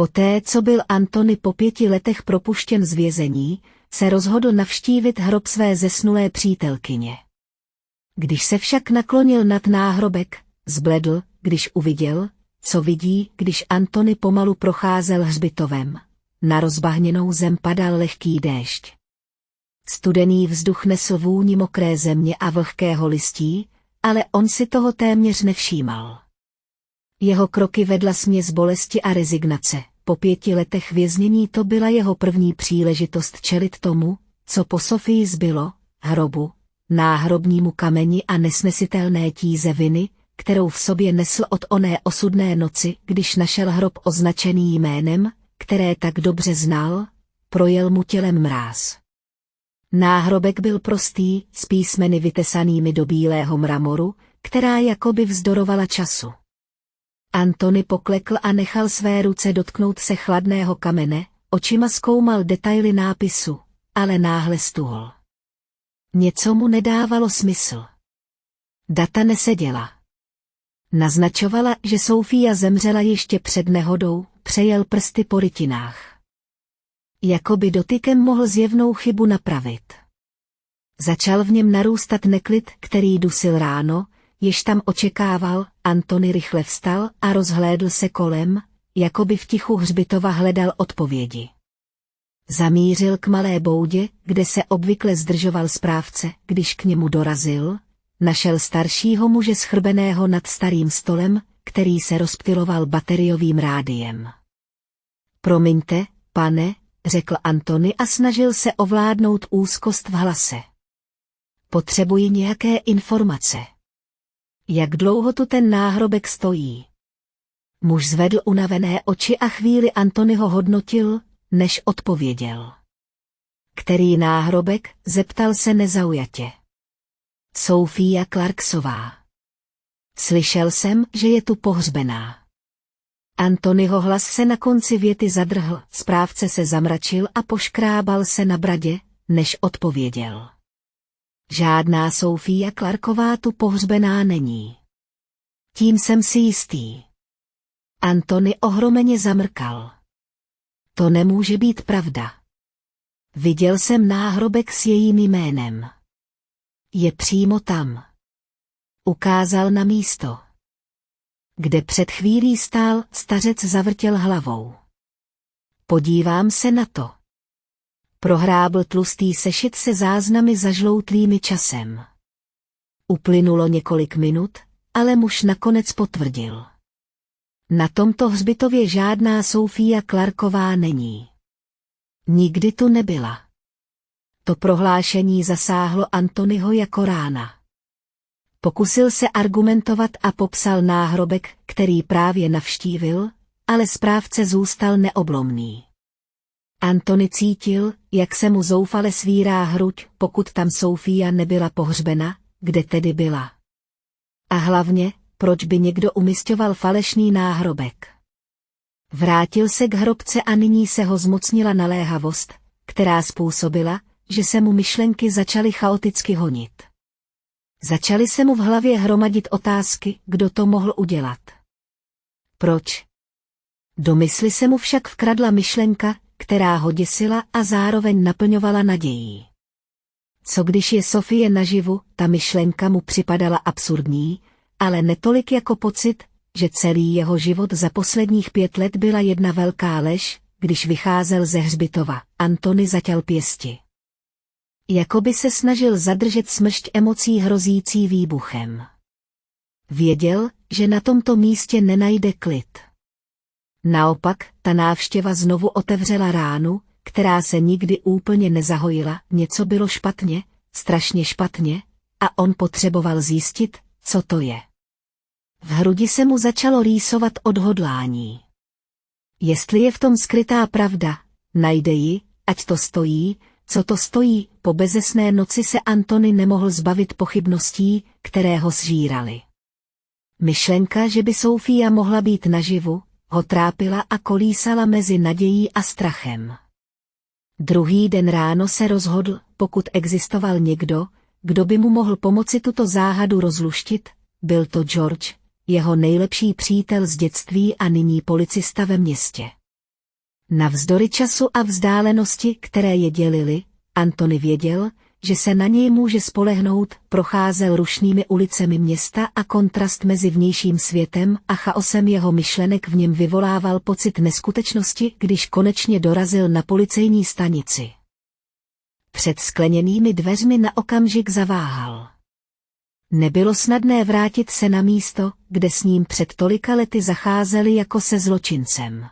Poté, co byl Antony po 5 letech propuštěn z vězení, se rozhodl navštívit hrob své zesnulé přítelkyně. Když se však naklonil nad náhrobek, zbledl, když uviděl, co vidí, když Antony pomalu procházel hřbitovem. Na rozbahněnou zem padal lehký déšť. Studený vzduch nesl vůni mokré země a vlhkého listí, ale on si toho téměř nevšímal. Jeho kroky vedla směs bolesti a rezignace. Po 5 letech věznění to byla jeho první příležitost čelit tomu, co po Sofii zbylo, hrobu, náhrobnímu kameni a nesnesitelné tíze viny, kterou v sobě nesl od oné osudné noci, když našel hrob označený jménem, které tak dobře znal, projel mu tělem mráz. Náhrobek byl prostý, s písmeny vytesanými do bílého mramoru, která jakoby vzdorovala času. Antony poklekl a nechal své ruce dotknout se chladného kamene, očima zkoumal detaily nápisu, ale náhle stuhl. Něco mu nedávalo smysl. Data neseděla. Naznačovala, že Sofia zemřela ještě před nehodou, přejel prsty po rytinách. Jakoby dotykem mohl zjevnou chybu napravit. Začal v něm narůstat neklid, který dusil ráno, jež tam očekával. Antony rychle vstal a rozhlédl se kolem, jakoby v tichu hřbitova hledal odpovědi. Zamířil k malé boudě, kde se obvykle zdržoval správce, když k němu dorazil, našel staršího muže schrbeného nad starým stolem, který se rozptyloval bateriovým rádiem. Promiňte, pane, řekl Antony a snažil se ovládnout úzkost v hlase. Potřebuji nějaké informace. Jak dlouho tu ten náhrobek stojí? Muž zvedl unavené oči a chvíli Antonyho hodnotil, než odpověděl. Který náhrobek? Zeptal se nezaujatě. Sofia Clarksová. Slyšel jsem, že je tu pohřbená. Antonyho hlas se na konci věty zadrhl, správce se zamračil a poškrábal se na bradě, než odpověděl. Žádná Sofia Clarková tu pohřbená není. Tím jsem si jistý. Antony ohromeně zamrkal. To nemůže být pravda. Viděl jsem náhrobek s jejím jménem. Je přímo tam. Ukázal na místo. Kde před chvílí stál, stařec zavrtěl hlavou. Podívám se na to. Prohrábl tlustý sešit se záznamy zažloutlými časem. Uplynulo několik minut, ale muž nakonec potvrdil. Na tomto hřbitově žádná Sofia Clarková není. Nikdy tu nebyla. To prohlášení zasáhlo Antonyho jako rána. Pokusil se argumentovat a popsal náhrobek, který právě navštívil, ale správce zůstal neoblomný. Antony cítil, jak se mu zoufale svírá hruď, pokud tam Sofia nebyla pohřbena, kde tedy byla. A hlavně, proč by někdo umisťoval falešný náhrobek. Vrátil se k hrobce a nyní se ho zmocnila naléhavost, která způsobila, že se mu myšlenky začaly chaoticky honit. Začaly se mu v hlavě hromadit otázky, kdo to mohl udělat. Proč? Do mysli se mu však vkradla myšlenka, která ho děsila a zároveň naplňovala nadějí. Co když je Sofie naživu, ta myšlenka mu připadala absurdní, ale netolik jako pocit, že celý jeho život za posledních 5 let byla jedna velká lež, když vycházel ze hřbitova. Antony zaťal pěsti. Jakoby se snažil zadržet smršť emocí hrozící výbuchem. Věděl, že na tomto místě nenajde klid. Naopak, ta návštěva znovu otevřela ránu, která se nikdy úplně nezahojila, něco bylo špatně, strašně špatně, a on potřeboval zjistit, co to je. V hrudi se mu začalo rýsovat odhodlání. Jestli je v tom skrytá pravda, najde ji, ať to stojí, co to stojí. Po bezesné noci se Antony nemohl zbavit pochybností, které ho sžíraly. Myšlenka, že by Sofia mohla být naživu, ho trápila a kolísala mezi nadějí a strachem. Druhý den ráno se rozhodl, pokud existoval někdo, kdo by mu mohl pomoci tuto záhadu rozluštit, byl to George, jeho nejlepší přítel z dětství a nyní policista ve městě. Navzdory času a vzdálenosti, které je dělily, Antony věděl, že se na něj může spolehnout, procházel rušnými ulicemi města a kontrast mezi vnějším světem a chaosem jeho myšlenek v něm vyvolával pocit neskutečnosti, když konečně dorazil na policejní stanici. Před skleněnými dveřmi na okamžik zaváhal. Nebylo snadné vrátit se na místo, kde s ním před tolika lety zacházeli jako se zločincem.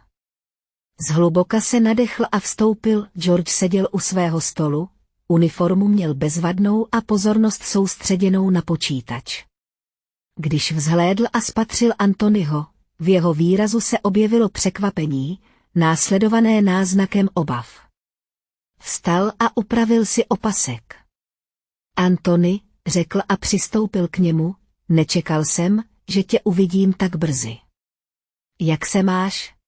Zhluboka se nadechl a vstoupil. George seděl u svého stolu, uniformu měl bezvadnou a pozornost soustředěnou na počítač. Když vzhlédl a spatřil Antonyho, v jeho výrazu se objevilo překvapení, následované náznakem obav. Vstal a upravil si opasek. Antony, řekl a přistoupil k němu, nečekal jsem, že tě uvidím tak brzy. Jak se máš?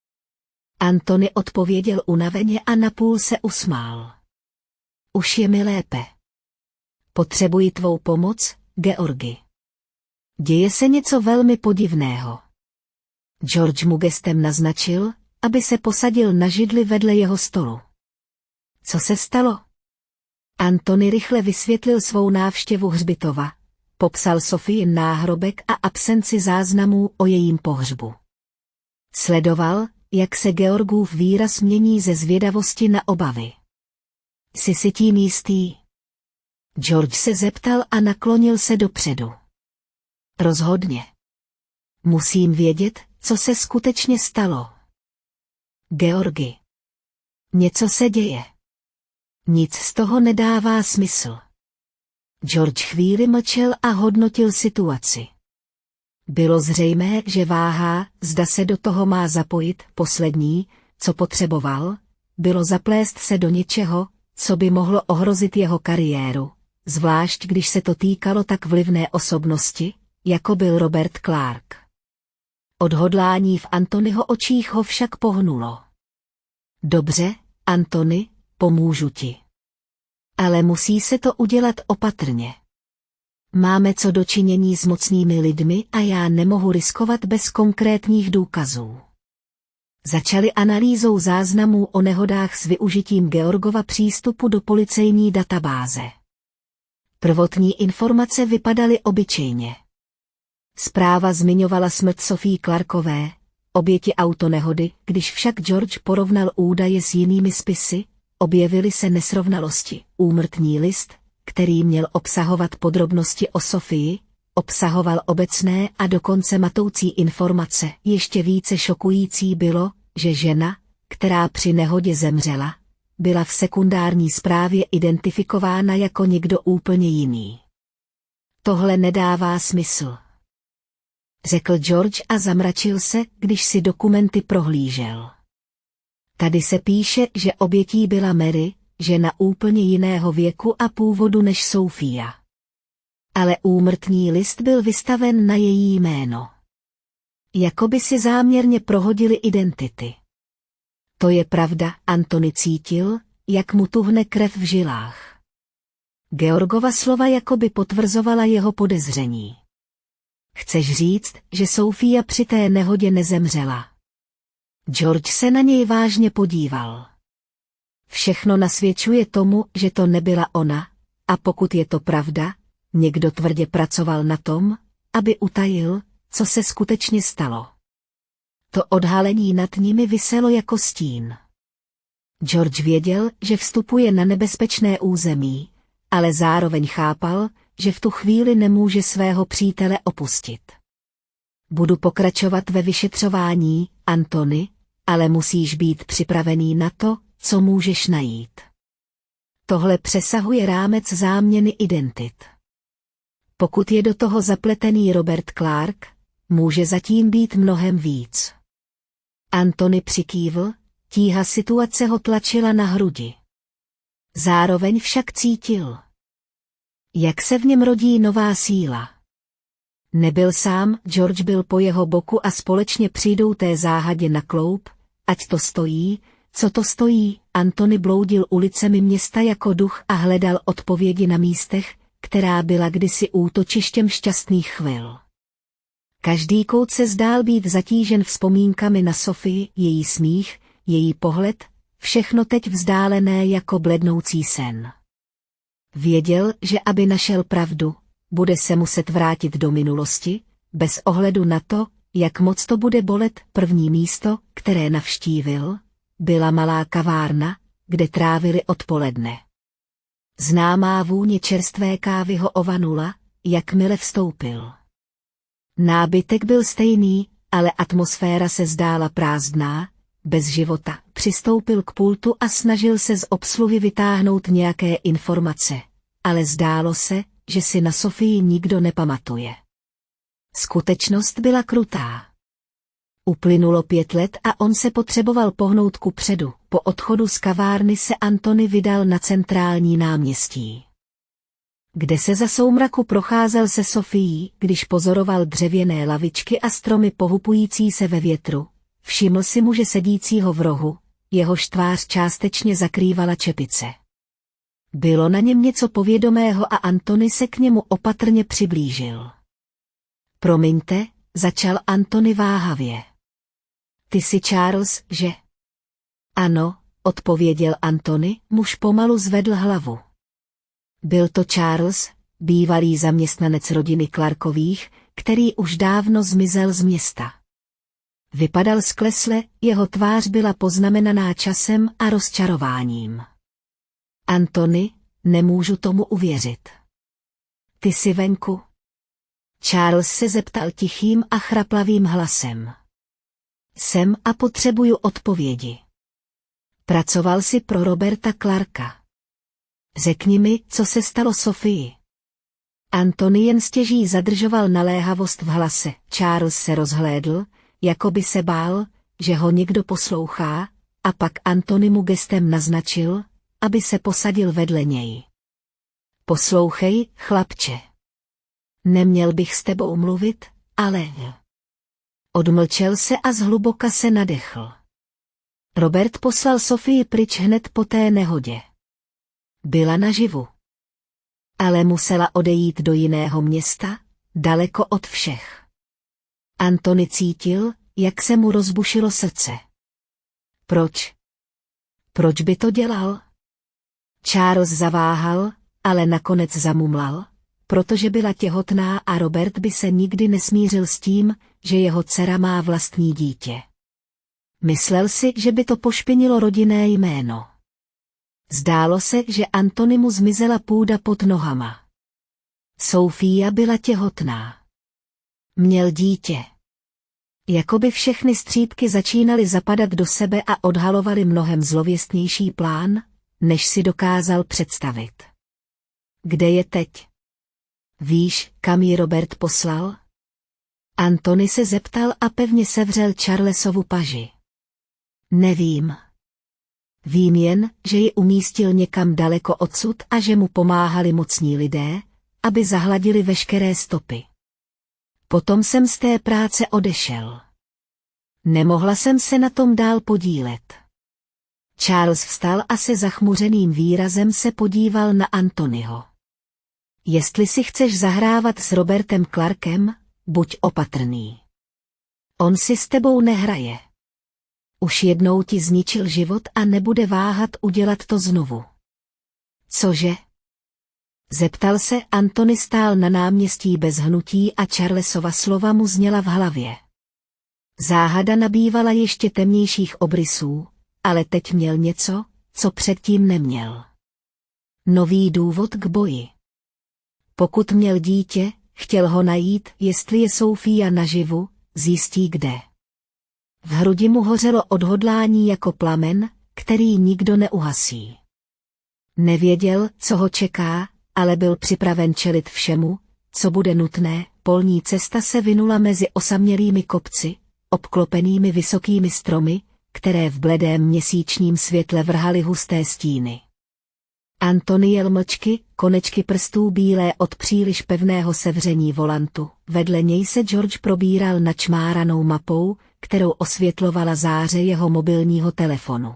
Antony odpověděl unaveně a napůl se usmál. Už je mi lépe. Potřebuji tvou pomoc, Georgi. Děje se něco velmi podivného. George mu gestem naznačil, aby se posadil na židli vedle jeho stolu. Co se stalo? Antony rychle vysvětlil svou návštěvu hřbitova, popsal Sofyin náhrobek a absenci záznamů o jejím pohřbu. Sledoval, jak se Georgův výraz mění ze zvědavosti na obavy. Jsi si tím jistý? George se zeptal a naklonil se dopředu. Rozhodně. Musím vědět, co se skutečně stalo. Georgi. Něco se děje. Nic z toho nedává smysl. George chvíli mlčel a hodnotil situaci. Bylo zřejmé, že váhá, zda se do toho má zapojit. Poslední, co potřeboval, bylo zaplést se do něčeho, co by mohlo ohrozit jeho kariéru, zvlášť když se to týkalo tak vlivné osobnosti, jako byl Robert Clark. Odhodlání v Antonyho očích ho však pohnulo. Dobře, Antony, pomůžu ti. Ale musí se to udělat opatrně. Máme co dočinění s mocnými lidmi a já nemohu riskovat bez konkrétních důkazů. Začali analýzou záznamů o nehodách s využitím Georgova přístupu do policejní databáze. Prvotní informace vypadaly obyčejně. Zpráva zmiňovala smrt Sophie Clarkové, oběti autonehody, když však George porovnal údaje s jinými spisy, objevily se nesrovnalosti. Úmrtní list, který měl obsahovat podrobnosti o Sophii, obsahoval obecné a dokonce matoucí informace. Ještě více šokující bylo, že žena, která při nehodě zemřela, byla v sekundární zprávě identifikována jako někdo úplně jiný. Tohle nedává smysl, řekl George a zamračil se, když si dokumenty prohlížel. Tady se píše, že obětí byla Mary, žena úplně jiného věku a původu než Sophia. Ale úmrtní list byl vystaven na její jméno. Jakoby si záměrně prohodili identity. To je pravda, Antony cítil, jak mu tuhne krev v žilách. Georgova slova jakoby potvrzovala jeho podezření. Chceš říct, že Sophia při té nehodě nezemřela? George se na něj vážně podíval. Všechno nasvědčuje tomu, že to nebyla ona, a pokud je to pravda, někdo tvrdě pracoval na tom, aby utajil, co se skutečně stalo. To odhalení nad nimi viselo jako stín. George věděl, že vstupuje na nebezpečné území, ale zároveň chápal, že v tu chvíli nemůže svého přítele opustit. Budu pokračovat ve vyšetřování, Antony, ale musíš být připravený na to, co můžeš najít. Tohle přesahuje rámec záměny identit. Pokud je do toho zapletený Robert Clark, může zatím být mnohem víc. Antony přikývl, tíha situace ho tlačila na hrudi. Zároveň však cítil, jak se v něm rodí nová síla. Nebyl sám, George byl po jeho boku a společně přijdou té záhadě na kloup, ať to stojí, co to stojí. Antony bloudil ulicemi města jako duch a hledal odpovědi na místech, která byla kdysi útočištěm šťastných chvil. Každý kout se zdál být zatížen vzpomínkami na Sophii, její smích, její pohled, všechno teď vzdálené jako blednoucí sen. Věděl, že aby našel pravdu, bude se muset vrátit do minulosti, bez ohledu na to, jak moc to bude bolet. První místo, které navštívil, byla malá kavárna, kde trávili odpoledne. Známá vůně čerstvé kávy ho ovanula, jakmile vstoupil. Nábytek byl stejný, ale atmosféra se zdála prázdná, bez života. Přistoupil k pultu a snažil se z obsluhy vytáhnout nějaké informace, ale zdálo se, že si na Sofii nikdo nepamatuje. Skutečnost byla krutá. Uplynulo 5 let a on se potřeboval pohnout kupředu. Po odchodu z kavárny se Antony vydal na centrální náměstí, kde se za soumraku procházel se Sofií. Když pozoroval dřevěné lavičky a stromy pohupující se ve větru, všiml si muže sedícího v rohu, jehož tvář částečně zakrývala čepice. Bylo na něm něco povědomého a Antony se k němu opatrně přiblížil. Promiňte, začal Antony váhavě. Ty jsi Charles, že? Ano, odpověděl Antony, muž pomalu zvedl hlavu. Byl to Charles, bývalý zaměstnanec rodiny Clarkových, který už dávno zmizel z města. Vypadal sklesle, jeho tvář byla poznamenaná časem a rozčarováním. Antony, nemůžu tomu uvěřit. Ty jsi venku? Charles se zeptal tichým a chraplavým hlasem. Jsem a potřebuju odpovědi. Pracoval jsi pro Roberta Clarka. Řekni mi, co se stalo Sofii. Antony jen stěží zadržoval naléhavost v hlase. Charles se rozhlédl, jako by se bál, že ho někdo poslouchá, a pak Antony mu gestem naznačil, aby se posadil vedle něj. Poslouchej, chlapče. Neměl bych s tebou mluvit, ale... Odmlčel se a zhluboka se nadechl. Robert poslal Sofii pryč hned po té nehodě. Byla naživu. Ale musela odejít do jiného města, daleko od všech. Antony cítil, jak se mu rozbušilo srdce. Proč? Proč by to dělal? Charles zaváhal, ale nakonec zamumlal, protože byla těhotná a Robert by se nikdy nesmířil s tím, že jeho dcera má vlastní dítě. Myslel si, že by to pošpinilo rodinné jméno. Zdálo se, že Antonymu zmizela půda pod nohama. Sofia byla těhotná. Měl dítě. Jakoby všechny střípky začínaly zapadat do sebe a odhalovaly mnohem zlověstnější plán, než si dokázal představit. Kde je teď? Víš, kam ji Robert poslal? Antony se zeptal a pevně sevřel Charlesovu paži. Nevím. Vím jen, že ji umístil někam daleko odsud a že mu pomáhali mocní lidé, aby zahladili veškeré stopy. Potom jsem z té práce odešel. Nemohla jsem se na tom dál podílet. Charles vstal a se zachmuřeným výrazem se podíval na Antonyho. Jestli si chceš zahrávat s Robertem Clarkem, buď opatrný. On si s tebou nehraje. Už jednou ti zničil život a nebude váhat udělat to znovu. Cože? Zeptal se. Antony stál na náměstí bez hnutí a Charlesova slova mu zněla v hlavě. Záhada nabývala ještě temnějších obrysů, ale teď měl něco, co předtím neměl. Nový důvod k boji. Pokud měl dítě, chtěl ho najít, jestli je Sofia naživu, zjistí kde. V hrudi mu hořelo odhodlání jako plamen, který nikdo neuhasí. Nevěděl, co ho čeká, ale byl připraven čelit všemu, co bude nutné. Polní cesta se vinula mezi osamělými kopci, obklopenými vysokými stromy, které v bledém měsíčním světle vrhaly husté stíny. Antony jel mlčky, konečky prstů bílé od příliš pevného sevření volantu. Vedle něj se George probíral načmáranou mapou, kterou osvětlovala záře jeho mobilního telefonu.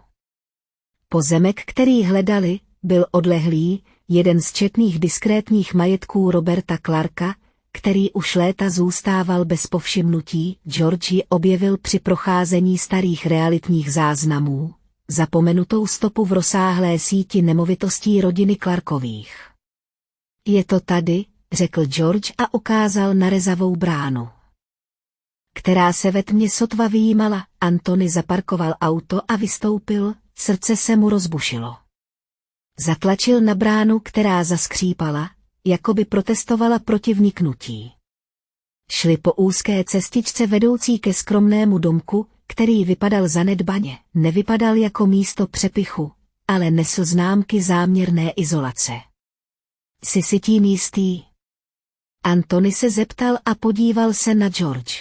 Pozemek, který hledali, byl odlehlý, jeden z četných diskrétních majetků Roberta Clarka, který už léta zůstával bez povšimnutí, George ji objevil při procházení starých realitních záznamů, zapomenutou stopu v rozsáhlé síti nemovitostí rodiny Clarkových. Je to tady, řekl George a ukázal na rezavou bránu, která se ve tmě sotva vyjímala. Anthony zaparkoval auto a vystoupil, srdce se mu rozbušilo. Zatlačil na bránu, která zaskřípala, jako by protestovala proti vniknutí. Šli po úzké cestičce vedoucí ke skromnému domku, který vypadal zanedbaně, nevypadal jako místo přepichu, ale nesl známky záměrné izolace. Jsi si tím jistý? Anthony se zeptal a podíval se na George.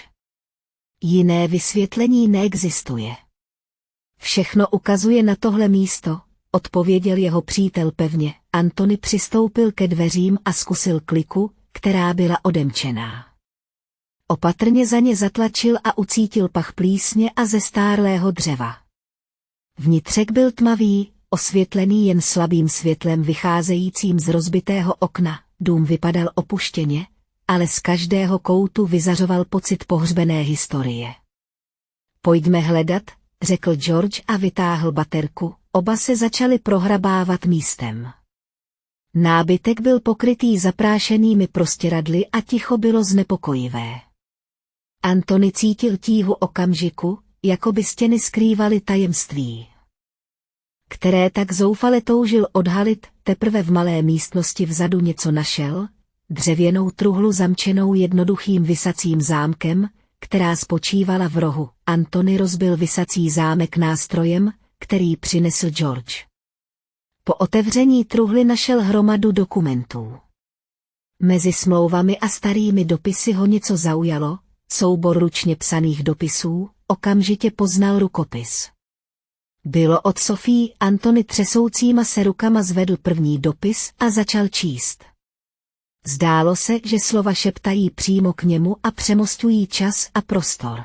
Jiné vysvětlení neexistuje. Všechno ukazuje na tohle místo, odpověděl jeho přítel pevně. Anthony přistoupil ke dveřím a zkusil kliku, která byla odemčená. Opatrně za ně zatlačil a ucítil pach plísně a zestárlého dřeva. Vnitřek byl tmavý, osvětlený jen slabým světlem vycházejícím z rozbitého okna. Dům vypadal opuštěně, ale z každého koutu vyzařoval pocit pohřbené historie. Pojďme hledat, řekl George a vytáhl baterku. Oba se začali prohrabávat místem. Nábytek byl pokrytý zaprášenými prostěradly a ticho bylo znepokojivé. Anthony cítil tíhu okamžiku, jako by stěny skrývaly tajemství, které tak zoufale toužil odhalit. Teprve v malé místnosti vzadu něco našel, dřevěnou truhlu zamčenou jednoduchým visacím zámkem, která spočívala v rohu. Anthony rozbil visací zámek nástrojem, který přinesl George. Po otevření truhly našel hromadu dokumentů. Mezi smlouvami a starými dopisy ho něco zaujalo, soubor ručně psaných dopisů, okamžitě poznal rukopis. Bylo od Sophie. Anthony třesoucíma se rukama zvedl první dopis a začal číst. Zdálo se, že slova šeptají přímo k němu a přemostují čas a prostor.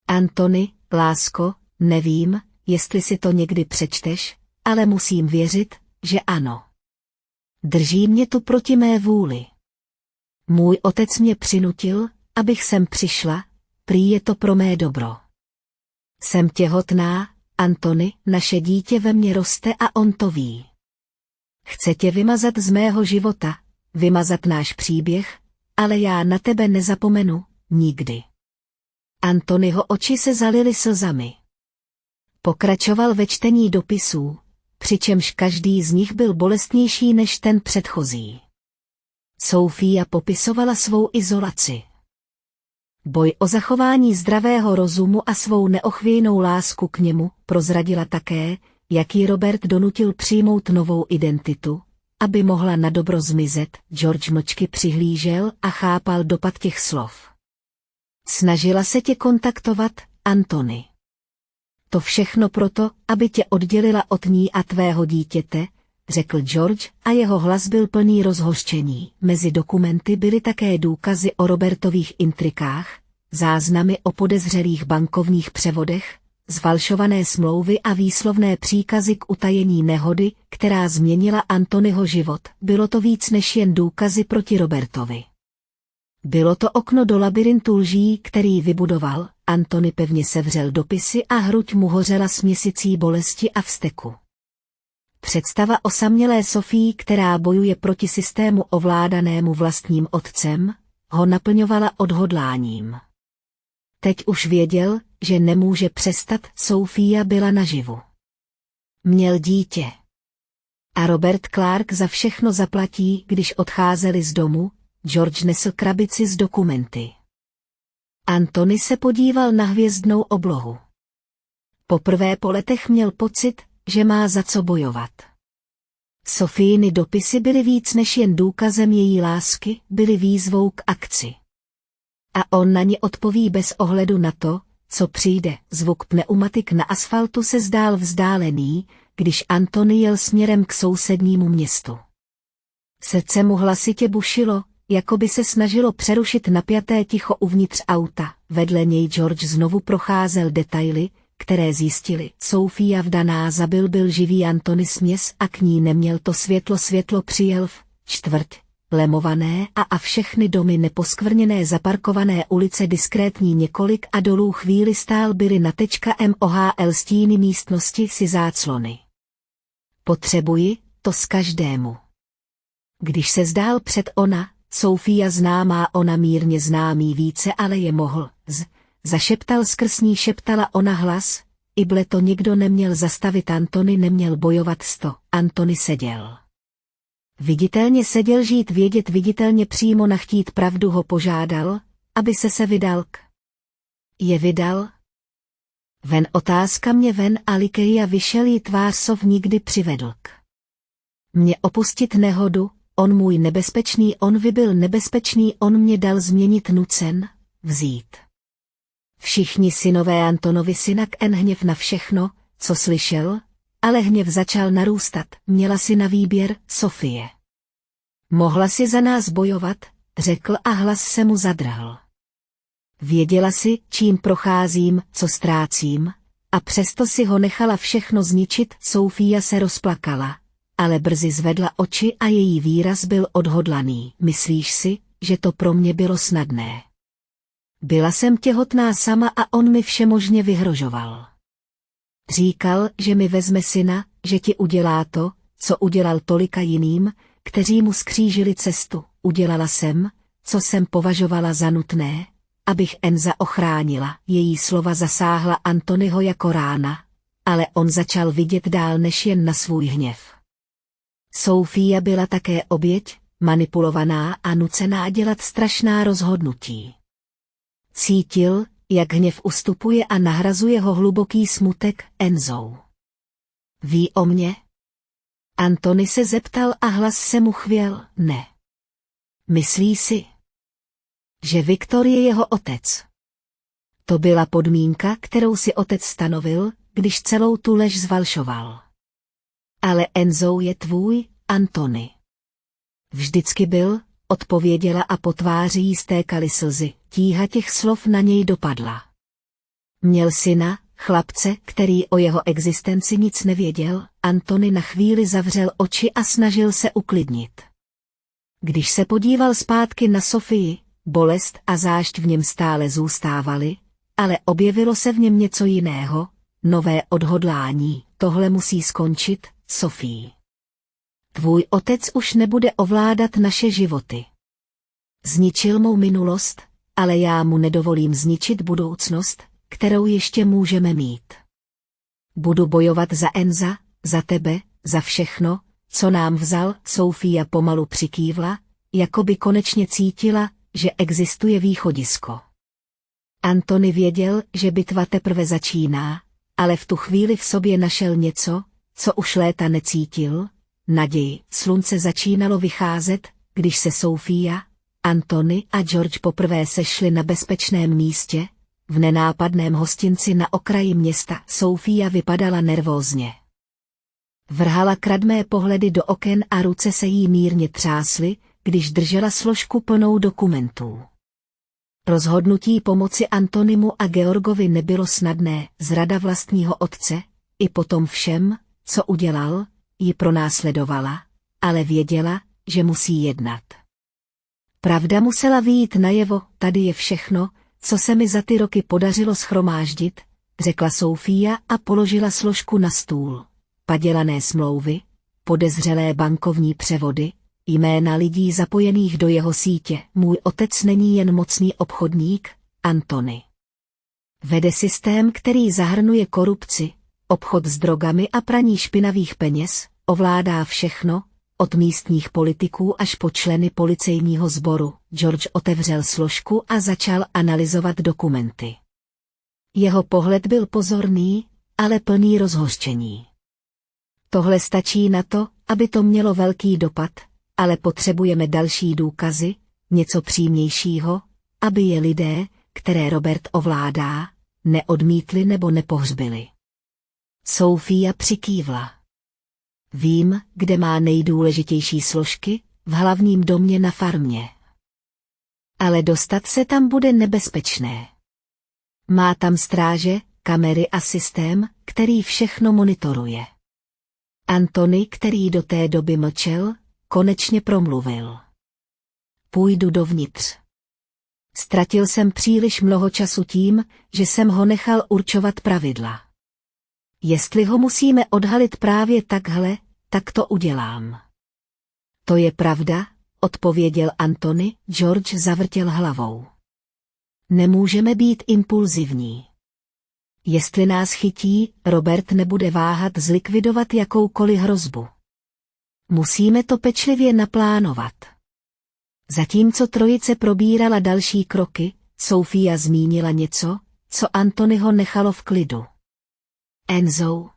Anthony, lásko, nevím, jestli si to někdy přečteš, ale musím věřit, že ano. Drží mě tu proti mé vůli. Můj otec mě přinutil, abych sem přišla, prý je to pro mé dobro. Jsem těhotná, Anthony, naše dítě ve mně roste a on to ví. Chce tě vymazat z mého života, vymazat náš příběh, ale já na tebe nezapomenu, nikdy. Anthonyho oči se zalily slzami. Pokračoval ve čtení dopisů, přičemž každý z nich byl bolestnější než ten předchozí. Sophia popisovala svou izolaci. Boj o zachování zdravého rozumu a svou neochvějnou lásku k němu. Prozradila také, jak ji Robert donutil přijmout novou identitu, aby mohla nadobro zmizet. George mlčky přihlížel a chápal dopad těch slov. Snažila se tě kontaktovat, Anthony. To všechno proto, aby tě oddělila od ní a tvého dítěte, řekl George a jeho hlas byl plný rozhořčení. Mezi dokumenty byly také důkazy o Robertových intrikách, záznamy o podezřelých bankovních převodech, zfalšované smlouvy a výslovné příkazy k utajení nehody, která změnila Anthonyho život. Bylo to víc než jen důkazy proti Robertovi. Bylo to okno do labyrintu lží, který vybudoval. Anthony pevně sevřel dopisy a hruď mu hořela směsicí bolesti a vzteku. Představa osamělé Sophie, která bojuje proti systému ovládanému vlastním otcem, ho naplňovala odhodláním. Teď už věděl, že nemůže přestat. Sophia byla naživu. Měl dítě. A Robert Clark za všechno zaplatí. Když odcházeli z domu, George nesl krabici s dokumenty. Anthony se podíval na hvězdnou oblohu. Poprvé po letech měl pocit, že má za co bojovat. Sophiiny dopisy byly víc než jen důkazem její lásky, byly výzvou k akci. A on na ně odpoví bez ohledu na to, co přijde. Zvuk pneumatik na asfaltu se zdál vzdálený, když Anthony jel směrem k sousednímu městu. Srdce mu hlasitě bušilo, jako by se snažilo přerušit napjaté ticho uvnitř auta. Vedle něj George znovu procházel detaily, které zjistili. Sophia vdaná zabil byl živý Anthony směs a k ní neměl to světlo přijel v čtvrť, lemované a všechny domy neposkvrněné, zaparkované ulice diskrétní, několik a dolů chvíli stál byly na MOHL stíny místnosti si záclony. Potřebuji to s každému. Když se zdál před ona, Sofia známá, ona mírně známý více, ale je mohl, zašeptal skrz ní, šeptala ona hlas, Ible to někdo neměl zastavit, Antony neměl bojovat Antony seděl. Viditelně seděl, žít vědět, viditelně přímo nachtít pravdu ho požádal, aby se vydal je vydal? Ven, otázka mě ven, a Likeia vyšel jí tvář, sov nikdy přivedl mě opustit nehodu, on můj nebezpečný, on vybyl nebezpečný, on mě dal změnit, nucen vzít. Všichni synové Antonovi synak hněv na všechno, co slyšel, ale hněv začal narůstat, měla si na výběr, Sofie. Mohla si za nás bojovat, řekl a hlas se mu zadrhl. Věděla si, čím procházím, co ztrácím, a přesto si ho nechala všechno zničit. Sofia se rozplakala, ale brzy zvedla oči a její výraz byl odhodlaný. Myslíš si, že to pro mě bylo snadné? Byla jsem těhotná sama a on mi všemožně vyhrožoval. Říkal, že mi vezme syna, že ti udělá to, co udělal tolika jiným, kteří mu skřížili cestu. Udělala jsem, co jsem považovala za nutné, abych Enza ochránila. Její slova zasáhla Antonyho jako rána, ale on začal vidět dál než jen na svůj hněv. Sofia byla také oběť, manipulovaná a nucená dělat strašná rozhodnutí. Cítil, jak hněv ustupuje a nahrazuje ho hluboký smutek. Enzou. Ví o mně? Antony se zeptal a hlas se mu chvěl. Ne. Myslí si, že Viktor je jeho otec? To byla podmínka, kterou si otec stanovil, když celou tu lež zvalšoval. Ale Enzou je tvůj, Antony. Vždycky byl, odpověděla a po tváři jí stékaly slzy. Tíha těch slov na něj dopadla. Měl syna, chlapce, který o jeho existenci nic nevěděl. Antony na chvíli zavřel oči a snažil se uklidnit. Když se podíval zpátky na Sofii, bolest a zášť v něm stále zůstávaly, ale objevilo se v něm něco jiného, nové odhodlání. Tohle musí skončit, Sofii. Tvůj otec už nebude ovládat naše životy. Zničil mou minulost, ale já mu nedovolím zničit budoucnost, kterou ještě můžeme mít. Budu bojovat za Enza, za tebe, za všechno, co nám vzal. Sofia pomalu přikývla, jako by konečně cítila, že existuje východisko. Antony věděl, že bitva teprve začíná, ale v tu chvíli v sobě našel něco, co už léta necítil, naději. Slunce začínalo vycházet, když se Sofia, Antony a George poprvé sešli na bezpečném místě, v nenápadném hostinci na okraji města. Sofia vypadala nervózně. Vrhala kradmé pohledy do oken a ruce se jí mírně třásly, když držela složku plnou dokumentů. Rozhodnutí pomoci Antonymu a Georgovi nebylo snadné. Zrada vlastního otce, i po tom všem, co udělal, ji pronásledovala, ale věděla, že musí jednat. Pravda musela vyjít najevo. Tady je všechno, co se mi za ty roky podařilo shromáždit, řekla Sofia a položila složku na stůl. Padělané smlouvy, podezřelé bankovní převody, jména lidí zapojených do jeho sítě. Můj otec není jen mocný obchodník, Antony. Vede systém, který zahrnuje korupci, obchod s drogami a praní špinavých peněz, ovládá všechno, od místních politiků až po členy policejního sboru. George otevřel složku a začal analyzovat dokumenty. Jeho pohled byl pozorný, ale plný rozhořčení. Tohle stačí na to, aby to mělo velký dopad, ale potřebujeme další důkazy, něco přímějšího, aby je lidé, které Robert ovládá, neodmítli nebo nepohřbili. Sofia přikývla. Vím, kde má nejdůležitější složky, v hlavním domě na farmě. Ale dostat se tam bude nebezpečné. Má tam stráže, kamery a systém, který všechno monitoruje. Antony, který do té doby mlčel, konečně promluvil. Půjdu dovnitř. Ztratil jsem příliš mnoho času tím, že jsem ho nechal určovat pravidla. Jestli ho musíme odhalit právě takhle, tak to udělám. To je pravda, odpověděl Anthony. George zavrtěl hlavou. Nemůžeme být impulzivní. Jestli nás chytí, Robert nebude váhat zlikvidovat jakoukoliv hrozbu. Musíme to pečlivě naplánovat. Zatímco trojice probírala další kroky, Sophia zmínila něco, co Anthonyho nechalo v klidu. Enzo,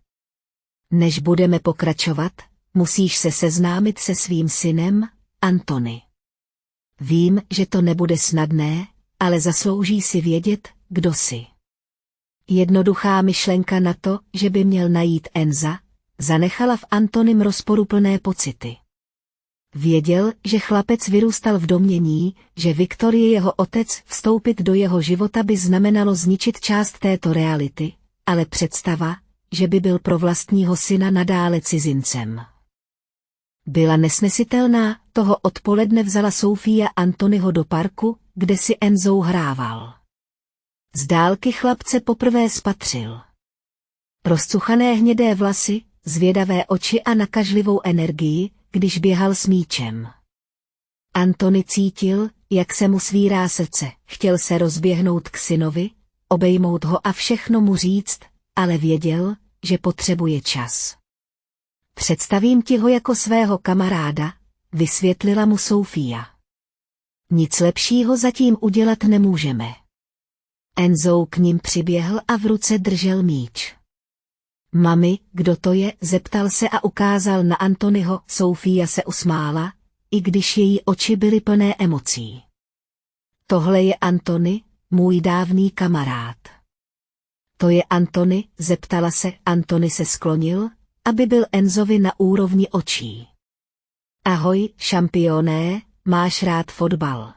než budeme pokračovat, musíš se seznámit se svým synem, Anthony. Vím, že to nebude snadné, ale zaslouží si vědět, kdo jsi. Jednoduchá myšlenka na to, že by měl najít Enza, zanechala v Antonym rozporuplné pocity. Věděl, že chlapec vyrůstal v domnění, že Viktor je jeho otec, vstoupit do jeho života by znamenalo zničit část této reality, ale představa, že by byl pro vlastního syna nadále cizincem, byla nesnesitelná. Toho odpoledne vzala Sophia Anthonyho do parku, kde si Enzo hrával. Z dálky chlapce poprvé spatřil. Rozcuchané hnědé vlasy, zvědavé oči a nakažlivou energii, když běhal s míčem. Anthony cítil, jak se mu svírá srdce, chtěl se rozběhnout k synovi, obejmout ho a všechno mu říct, ale věděl, že potřebuje čas. Představím ti ho jako svého kamaráda, vysvětlila mu Sophia. Nic lepšího zatím udělat nemůžeme. Enzo k nim přiběhl a v ruce držel míč. Mami, kdo to je, zeptal se a ukázal na Anthonyho. Sophia se usmála, i když její oči byly plné emocí. Tohle je Anthony, můj dávný kamarád. To je Anthony, zeptala se. Anthony se sklonil, aby byl Enzovi na úrovni očí. Ahoj, šampione, máš rád fotbal?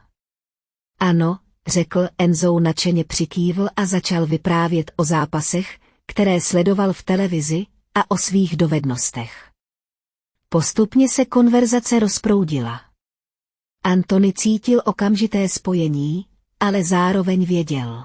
Ano, řekl. Enzo nadšeně přikývl a začal vyprávět o zápasech, které sledoval v televizi, a o svých dovednostech. Postupně se konverzace rozproudila. Anthony cítil okamžité spojení, ale zároveň věděl,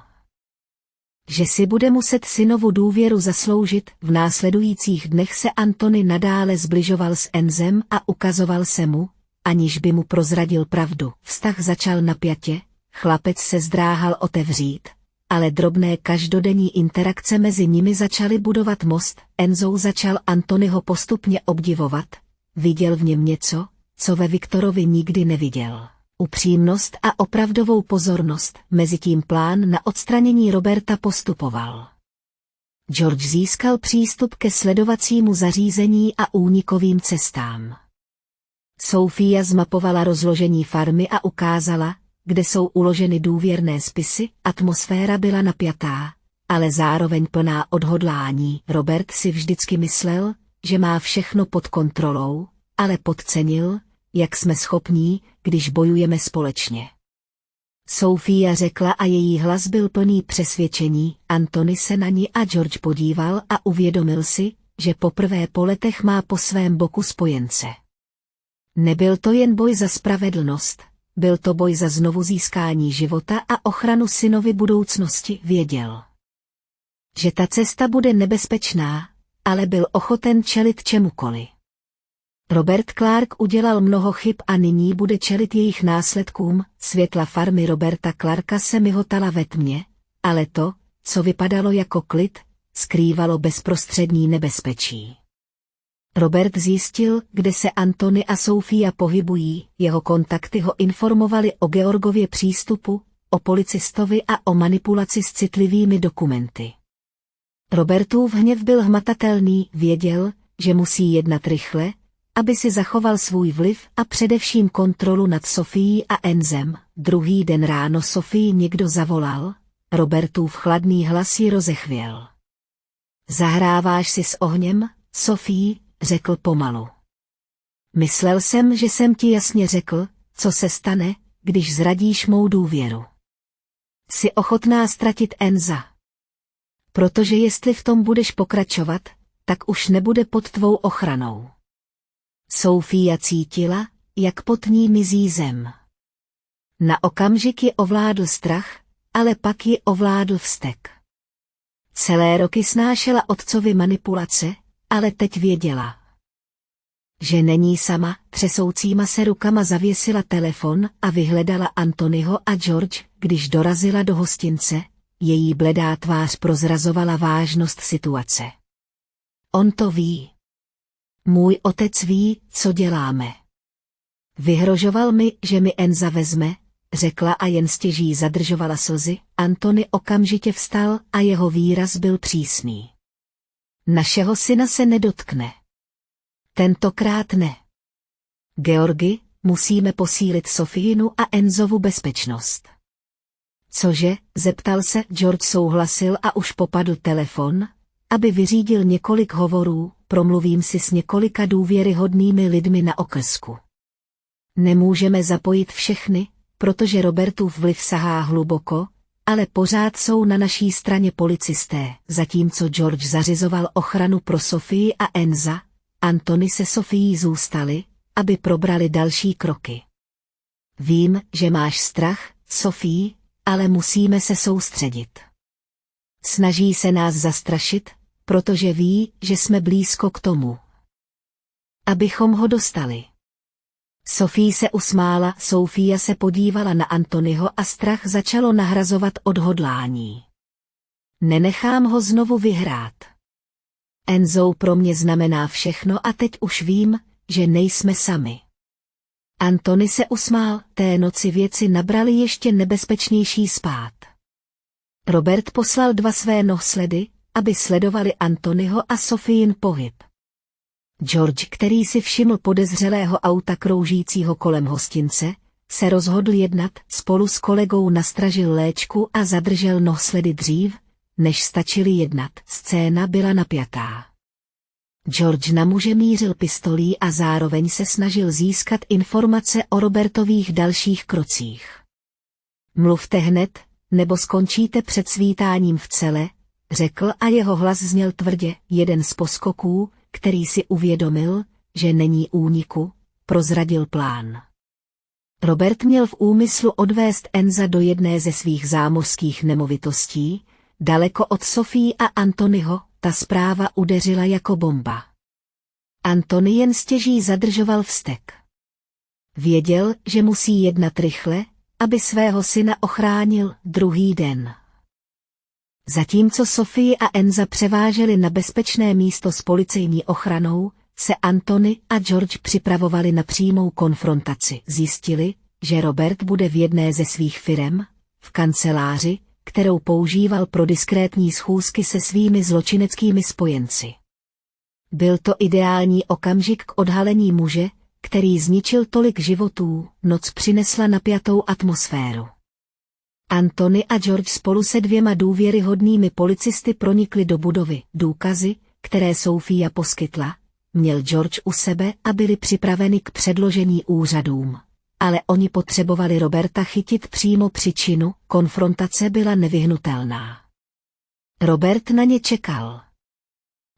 že si bude muset synovu důvěru zasloužit. V následujících dnech se Anthony nadále zbližoval s Enzem a ukazoval se mu, aniž by mu prozradil pravdu. Vztah začal napjatě, chlapec se zdráhal otevřít, ale drobné každodenní interakce mezi nimi začaly budovat most. Enzo začal Anthonyho postupně obdivovat, viděl v něm něco, co ve Viktorovi nikdy neviděl. Upřímnost a opravdovou pozornost. Mezitím plán na odstranění Roberta postupoval. George získal přístup ke sledovacímu zařízení a únikovým cestám. Sophia zmapovala rozložení farmy a ukázala, kde jsou uloženy důvěrné spisy. Atmosféra byla napjatá, ale zároveň plná odhodlání. Robert si vždycky myslel, že má všechno pod kontrolou, ale podcenil, jak jsme schopní, když bojujeme společně. Sophia řekla a její hlas byl plný přesvědčení. Anthony se na ní a George podíval a uvědomil si, že poprvé po letech má po svém boku spojence. Nebyl to jen boj za spravedlnost, byl to boj za znovuzískání života a ochranu synovy budoucnosti. Věděl, že ta cesta bude nebezpečná, ale byl ochoten čelit čemukoliv. Robert Clark udělal mnoho chyb a nyní bude čelit jejich následkům. Světla farmy Roberta Clarka se mihotala ve tmě, ale to, co vypadalo jako klid, skrývalo bezprostřední nebezpečí. Robert zjistil, kde se Anthony a Sophia pohybují. Jeho kontakty ho informovali o Georgově přístupu, o policistovi a o manipulaci s citlivými dokumenty. Robertův hněv byl hmatatelný, věděl, že musí jednat rychle, aby si zachoval svůj vliv a především kontrolu nad Sophií a Enzem. Druhý den ráno Sophii někdo zavolal, Robertův chladný hlas ji rozechvěl. Zahráváš si s ohněm, Sophie, řekl pomalu. Myslel jsem, že jsem ti jasně řekl, co se stane, když zradíš mou důvěru. Jsi ochotná ztratit Enza. Protože jestli v tom budeš pokračovat, tak už nebude pod tvou ochranou. Sophia cítila, jak pod ní mizí zem. Na okamžik ji ovládl strach, ale pak ji ovládl vztek. Celé roky snášela otcovi manipulace, ale teď věděla, že není sama, třesoucíma se rukama zavěsila telefon a vyhledala Anthonyho a George, když dorazila do hostince, její bledá tvář prozrazovala vážnost situace. On to ví. Můj otec ví, co děláme. Vyhrožoval mi, že mi Enza vezme, řekla a jen stěží zadržovala slzy. Anthony okamžitě vstal a jeho výraz byl přísný. Našeho syna se nedotkne. Tentokrát ne. Georgi, musíme posílit Sofiinu a Enzovu bezpečnost. Cože, zeptal se, George souhlasil a už popadl telefon, aby vyřídil několik hovorů, promluvím si s několika důvěryhodnými lidmi na okrsku. Nemůžeme zapojit všechny, protože Robertův vliv sahá hluboko, ale pořád jsou na naší straně policisté, zatímco George zařizoval ochranu pro Sofii a Enza, Anthony se Sofií zůstali, aby probrali další kroky. Vím, že máš strach, Sofii, ale musíme se soustředit. Snaží se nás zastrašit, protože ví, že jsme blízko k tomu, abychom ho dostali. Sophie se usmála, Sofia se podívala na Anthonyho a strach začalo nahrazovat odhodlání. Nenechám ho znovu vyhrát. Enzo pro mě znamená všechno a teď už vím, že nejsme sami. Anthony se usmál, té noci věci nabraly ještě nebezpečnější spát. Robert poslal 2 své nohsledy, aby sledovali Anthonyho a Sofiin pohyb. George, který si všiml podezřelého auta kroužícího kolem hostince, se rozhodl jednat, spolu s kolegou nastražil léčku a zadržel nohsledy dřív, než stačili jednat. Scéna byla napjatá. George na muže mířil pistolí a zároveň se snažil získat informace o Robertových dalších krocích. Mluvte hned, nebo skončíte před svítáním v cele, řekl a jeho hlas zněl tvrdě. Jeden z poskoků, který si uvědomil, že není úniku, prozradil plán. Robert měl v úmyslu odvést Enza do jedné ze svých zámořských nemovitostí, daleko od Sofii a Anthonyho, ta zpráva udeřila jako bomba. Anthony jen stěží zadržoval vztek. Věděl, že musí jednat rychle, aby svého syna ochránil druhý den. Zatímco Sofii a Enza převáželi na bezpečné místo s policejní ochranou, se Anthony a George připravovali na přímou konfrontaci. Zjistili, že Robert bude v jedné ze svých firem, v kanceláři, kterou používal pro diskrétní schůzky se svými zločineckými spojenci. Byl to ideální okamžik k odhalení muže, který zničil tolik životů, noc přinesla napjatou atmosféru. Anthony a George spolu se 2 důvěryhodnými policisty pronikli do budovy. Důkazy, které Sofia poskytla, měl George u sebe a byli připraveni k předložení úřadům. Ale oni potřebovali Roberta chytit přímo při činu, konfrontace byla nevyhnutelná. Robert na ně čekal.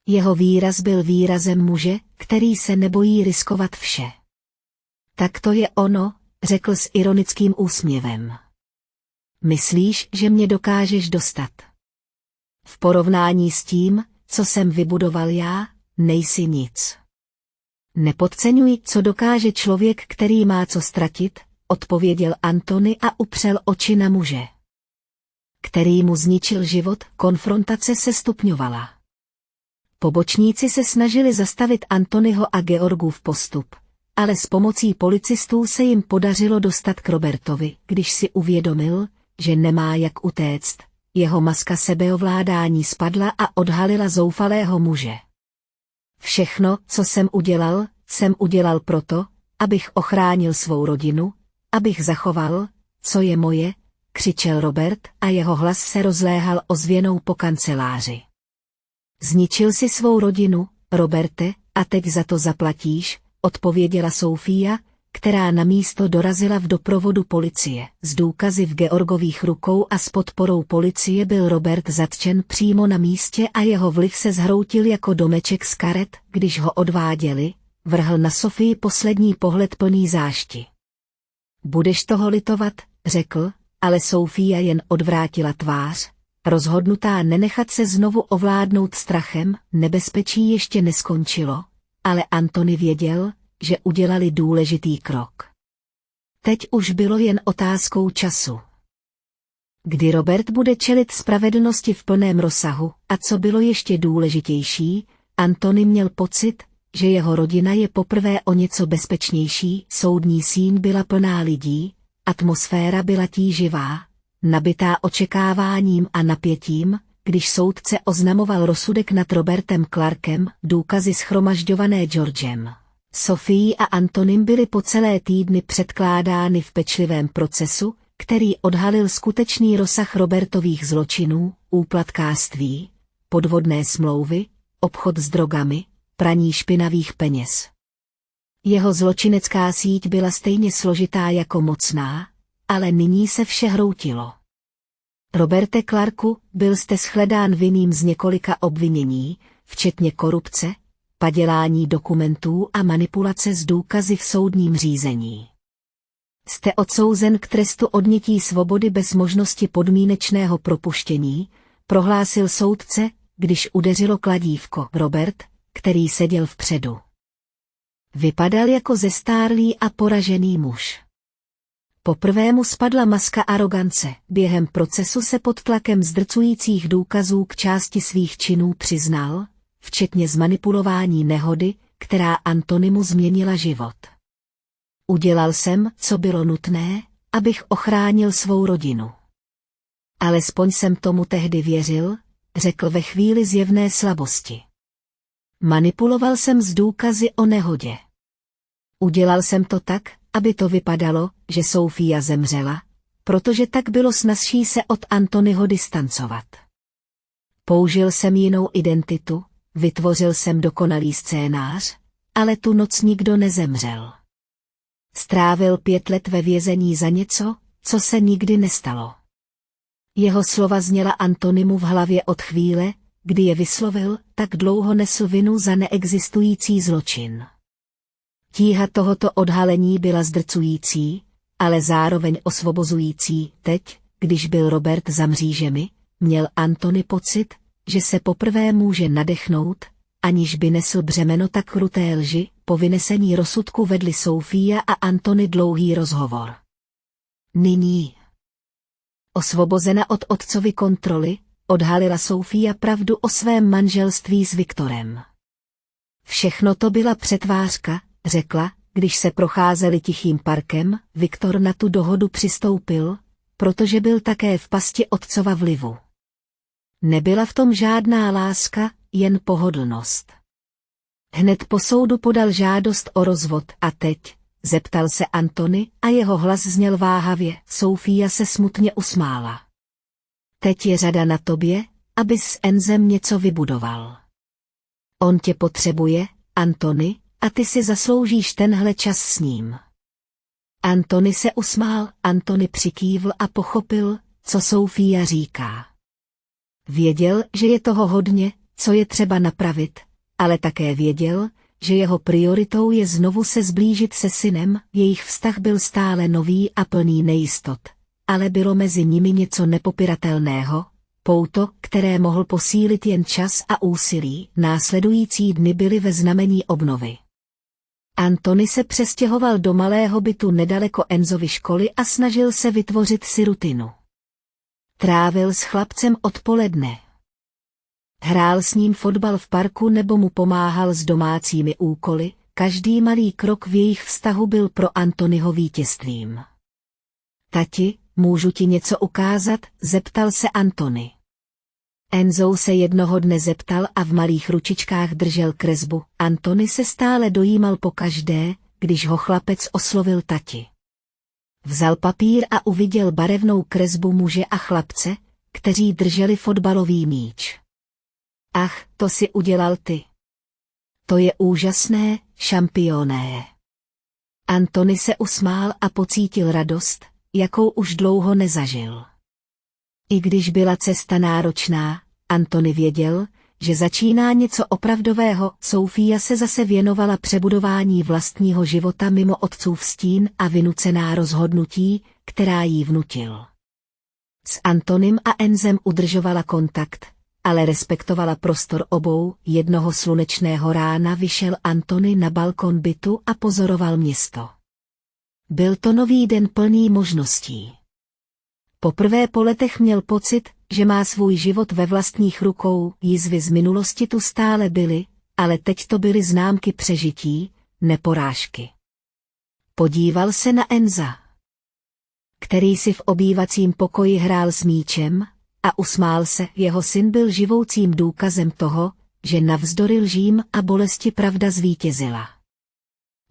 Jeho výraz byl výrazem muže, který se nebojí riskovat vše. Tak to je ono, řekl s ironickým úsměvem. Myslíš, že mě dokážeš dostat? V porovnání s tím, co jsem vybudoval já, nejsi nic. Nepodceňuj, co dokáže člověk, který má co ztratit, odpověděl Anthony a upřel oči na muže, který mu zničil život. Konfrontace se stupňovala. Pobočníci se snažili zastavit Anthonyho a Georgův postup, ale s pomocí policistů se jim podařilo dostat k Robertovi, když si uvědomil, že nemá jak utéct. Jeho maska sebeovládání spadla a odhalila zoufalého muže. Všechno, co jsem udělal proto, abych ochránil svou rodinu, abych zachoval, co je moje, křičel Robert a jeho hlas se rozléhal ozvěnou po kanceláři. Zničil si svou rodinu, Roberte, a teď za to zaplatíš, odpověděla Sofia, která na místo dorazila v doprovodu policie. S důkazy v Georgových rukou a s podporou policie byl Robert zatčen přímo na místě a jeho vliv se zhroutil jako domeček z karet, když ho odváděli, vrhl na Sofii poslední pohled plný zášti. Budeš toho litovat, řekl, ale Sofia jen odvrátila tvář, rozhodnutá nenechat se znovu ovládnout strachem. Nebezpečí ještě neskončilo, ale Antony věděl, že udělali důležitý krok. Teď už bylo jen otázkou času. Kdy Robert bude čelit spravedlnosti v plném rozsahu, a co bylo ještě důležitější, Antony měl pocit, že jeho rodina je poprvé o něco bezpečnější. Soudní síň byla plná lidí, atmosféra byla tíživá, nabitá očekáváním a napětím, když soudce oznamoval rozsudek nad Robertem Clarkem. Důkazy shromažďované Georgem, Sophií a Antonym byly po celé týdny předkládány v pečlivém procesu, který odhalil skutečný rozsah Robertových zločinů, úplatkářství, podvodné smlouvy, obchod s drogami, praní špinavých peněz. Jeho zločinecká síť byla stejně složitá jako mocná, ale nyní se vše hroutilo. Roberte Clarku, byl jste shledán vinným z několika obvinění, včetně korupce, padělání dokumentů a manipulace s důkazy v soudním řízení. Jste odsouzen k trestu odnětí svobody bez možnosti podmínečného propuštění, prohlásil soudce, když udeřilo kladívko. Robert, který seděl vpředu, vypadal jako zestárlý a poražený muž. Poprvé mu spadla maska arogance. Během procesu se pod tlakem zdrcujících důkazů k části svých činů přiznal, včetně zmanipulování nehody, která Antonymu změnila život. Udělal jsem, co bylo nutné, abych ochránil svou rodinu. Alespoň jsem tomu tehdy věřil, řekl ve chvíli zjevné slabosti. Manipuloval jsem s důkazy o nehodě. Udělal jsem to tak, aby to vypadalo, že Sofia zemřela, protože tak bylo snazší se od Antonyho distancovat. Použil jsem jinou identitu, vytvořil jsem dokonalý scénář, ale tu noc nikdo nezemřel. Strávil 5 let ve vězení za něco, co se nikdy nestalo. Jeho slova zněla Antonymu v hlavě od chvíle, kdy je vyslovil, tak dlouho nesl vinu za neexistující zločin. Tíha tohoto odhalení byla zdrcující, ale zároveň osvobozující. Teď, když byl Robert za mřížemi, měl Antony pocit, že se poprvé může nadechnout, aniž by nesl břemeno tak kruté lži. Po vynesení rozsudku vedli Sofia a Antony dlouhý rozhovor. Nyní, osvobozena od otcovy kontroly, odhalila Sofia pravdu o svém manželství s Viktorem. Všechno to byla přetvářka, řekla, když se procházeli tichým parkem. Viktor na tu dohodu přistoupil, protože byl také v pasti otcova vlivu. Nebyla v tom žádná láska, jen pohodlnost. Hned po soudu podal žádost o rozvod. A teď, zeptal se Antony a jeho hlas zněl váhavě. Sofia se smutně usmála. Teď je řada na tobě, abys s Enzem něco vybudoval. On tě potřebuje, Antony, a ty si zasloužíš tenhle čas s ním. Antony se usmál. Antony přikývl a pochopil, co Sofia říká. Věděl, že je toho hodně, co je třeba napravit, ale také věděl, že jeho prioritou je znovu se zblížit se synem. Jejich vztah byl stále nový a plný nejistot, ale bylo mezi nimi něco nepopiratelného, pouto, které mohl posílit jen čas a úsilí. Následující dny byly ve znamení obnovy. Antony se přestěhoval do malého bytu nedaleko Enzovy školy a snažil se vytvořit si rutinu. Trávil s chlapcem odpoledne. Hrál s ním fotbal v parku nebo mu pomáhal s domácími úkoly. Každý malý krok v jejich vztahu byl pro Antonyho vítězstvím. Tati, můžu ti něco ukázat? Zeptal se Antony. Enzo se jednoho dne zeptal a v malých ručičkách držel kresbu. Antony se stále dojímal pokaždé, když ho chlapec oslovil tati. Vzal papír a uviděl barevnou kresbu muže a chlapce, kteří drželi fotbalový míč. Ach, to si udělal ty. To je úžasné, šampióné. Antony se usmál a pocítil radost, jakou už dlouho nezažil. I když byla cesta náročná, Antony věděl, že začíná něco opravdového. Sofia se zase věnovala přebudování vlastního života mimo otcův stín a vynucená rozhodnutí, která jí vnutil. S Antonym a Enzem udržovala kontakt, ale respektovala prostor obou. Jednoho slunečného rána vyšel Antony na balkon bytu a pozoroval město. Byl to nový den plný možností. Poprvé po letech měl pocit, že má svůj život ve vlastních rukou. Jizvy z minulosti tu stále byly, ale teď to byly známky přežití, ne porážky. Podíval se na Enza, který si v obývacím pokoji hrál s míčem, a usmál se. Jeho syn byl živoucím důkazem toho, že navzdory lžím a bolesti pravda zvítězila.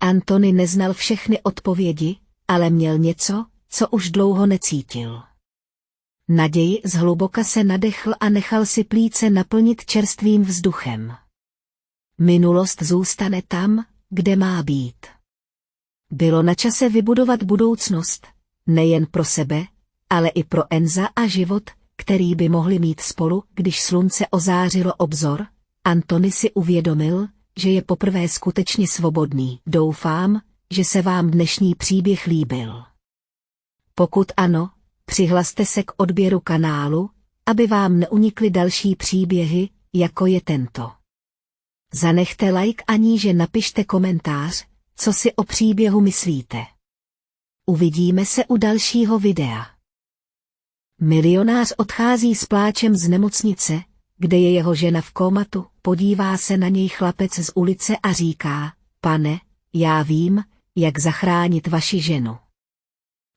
Antony neznal všechny odpovědi, ale měl něco, co už dlouho necítil. Naději. Zhluboka se nadechl a nechal si plíce naplnit čerstvým vzduchem. Minulost zůstane tam, kde má být. Bylo na čase vybudovat budoucnost, nejen pro sebe, ale i pro Enza a život, který by mohli mít spolu. Když slunce ozářilo obzor, Antony si uvědomil, že je poprvé skutečně svobodný. Doufám, že se vám dnešní příběh líbil. Pokud ano, přihlaste se k odběru kanálu, aby vám neunikly další příběhy, jako je tento. Zanechte like a níže napište komentář, co si o příběhu myslíte. Uvidíme se u dalšího videa. Milionář odchází s pláčem z nemocnice, kde je jeho žena v kómatu. Podívá se na něj chlapec z ulice a říká: Pane, já vím, jak zachránit vaši ženu.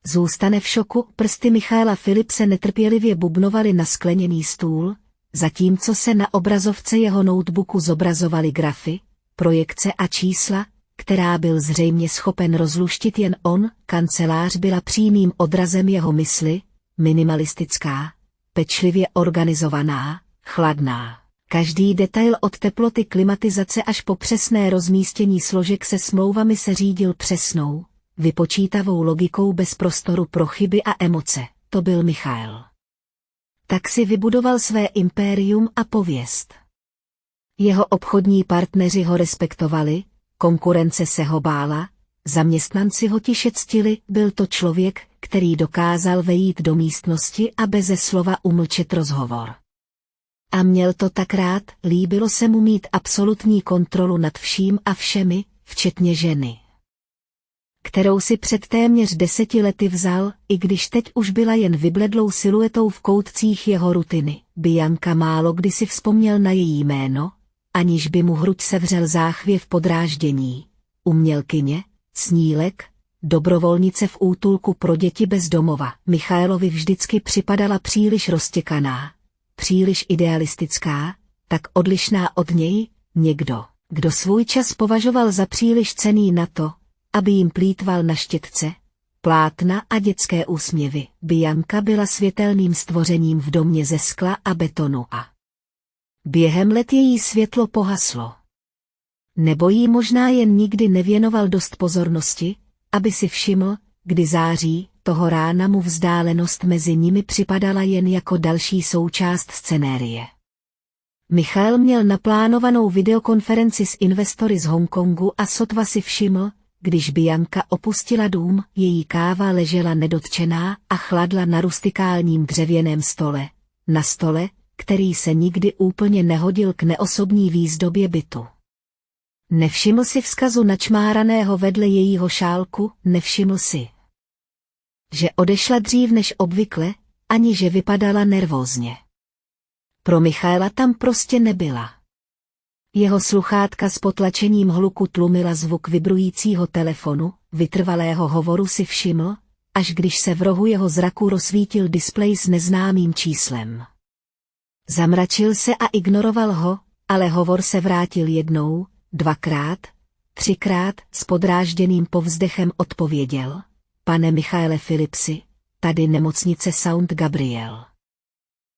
Zůstane v šoku. Prsty Michaela Philipse netrpělivě bubnovaly na skleněný stůl, zatímco se na obrazovce jeho notebooku zobrazovaly grafy, projekce a čísla, která byl zřejmě schopen rozluštit jen on. Kancelář byla přímým odrazem jeho mysli, minimalistická, pečlivě organizovaná, chladná. Každý detail od teploty klimatizace až po přesné rozmístění složek se smlouvami se řídil přesnou, vypočítavou logikou bez prostoru pro chyby a emoce. To byl Michael. Tak si vybudoval své impérium a pověst. Jeho obchodní partneři ho respektovali, konkurence se ho bála, zaměstnanci ho tiše ctili. Byl to člověk, který dokázal vejít do místnosti a beze slova umlčet rozhovor. A měl to tak rád. Líbilo se mu mít absolutní kontrolu nad vším a všemi, včetně ženy, kterou si před téměř 10 lety vzal, i když teď už byla jen vybledlou siluetou v koutcích jeho rutiny. Bianca málo kdy si vzpomněl na její jméno, aniž by mu hruď sevřel záchvěv podráždění. Umělkyně, snílek, dobrovolnice v útulku pro děti bez domova. Michaelovi vždycky připadala příliš roztěkaná, příliš idealistická, tak odlišná od něj. Někdo, kdo svůj čas považoval za příliš cenný na to, aby jim plýtval na štětce, plátna a dětské úsměvy. Bianca byla světelným stvořením v domě ze skla a betonu a během let její světlo pohaslo. Nebo jí možná jen nikdy nevěnoval dost pozornosti, aby si všiml, kdy září. Toho rána mu vzdálenost mezi nimi připadala jen jako další součást scenérie. Michael měl naplánovanou videokonferenci s investory z Hongkongu a sotva si všiml, když Bianca opustila dům. Její káva ležela nedotčená a chladla na rustikálním dřevěném stole, na stole, který se nikdy úplně nehodil k neosobní výzdobě bytu. Nevšiml si vzkazu načmáraného vedle jejího šálku, nevšiml si, že odešla dřív než obvykle, ani že vypadala nervózně. Pro Michaela tam prostě nebyla. Jeho sluchátka s potlačením hluku tlumila zvuk vibrujícího telefonu. Vytrvalého hovoru si všiml, až když se v rohu jeho zraku rozsvítil displej s neznámým číslem. Zamračil se a ignoroval ho, ale hovor se vrátil jednou, dvakrát, třikrát. S podrážděným povzdechem odpověděl: Pane Michaele Philipsi, tady nemocnice St. Gabriel.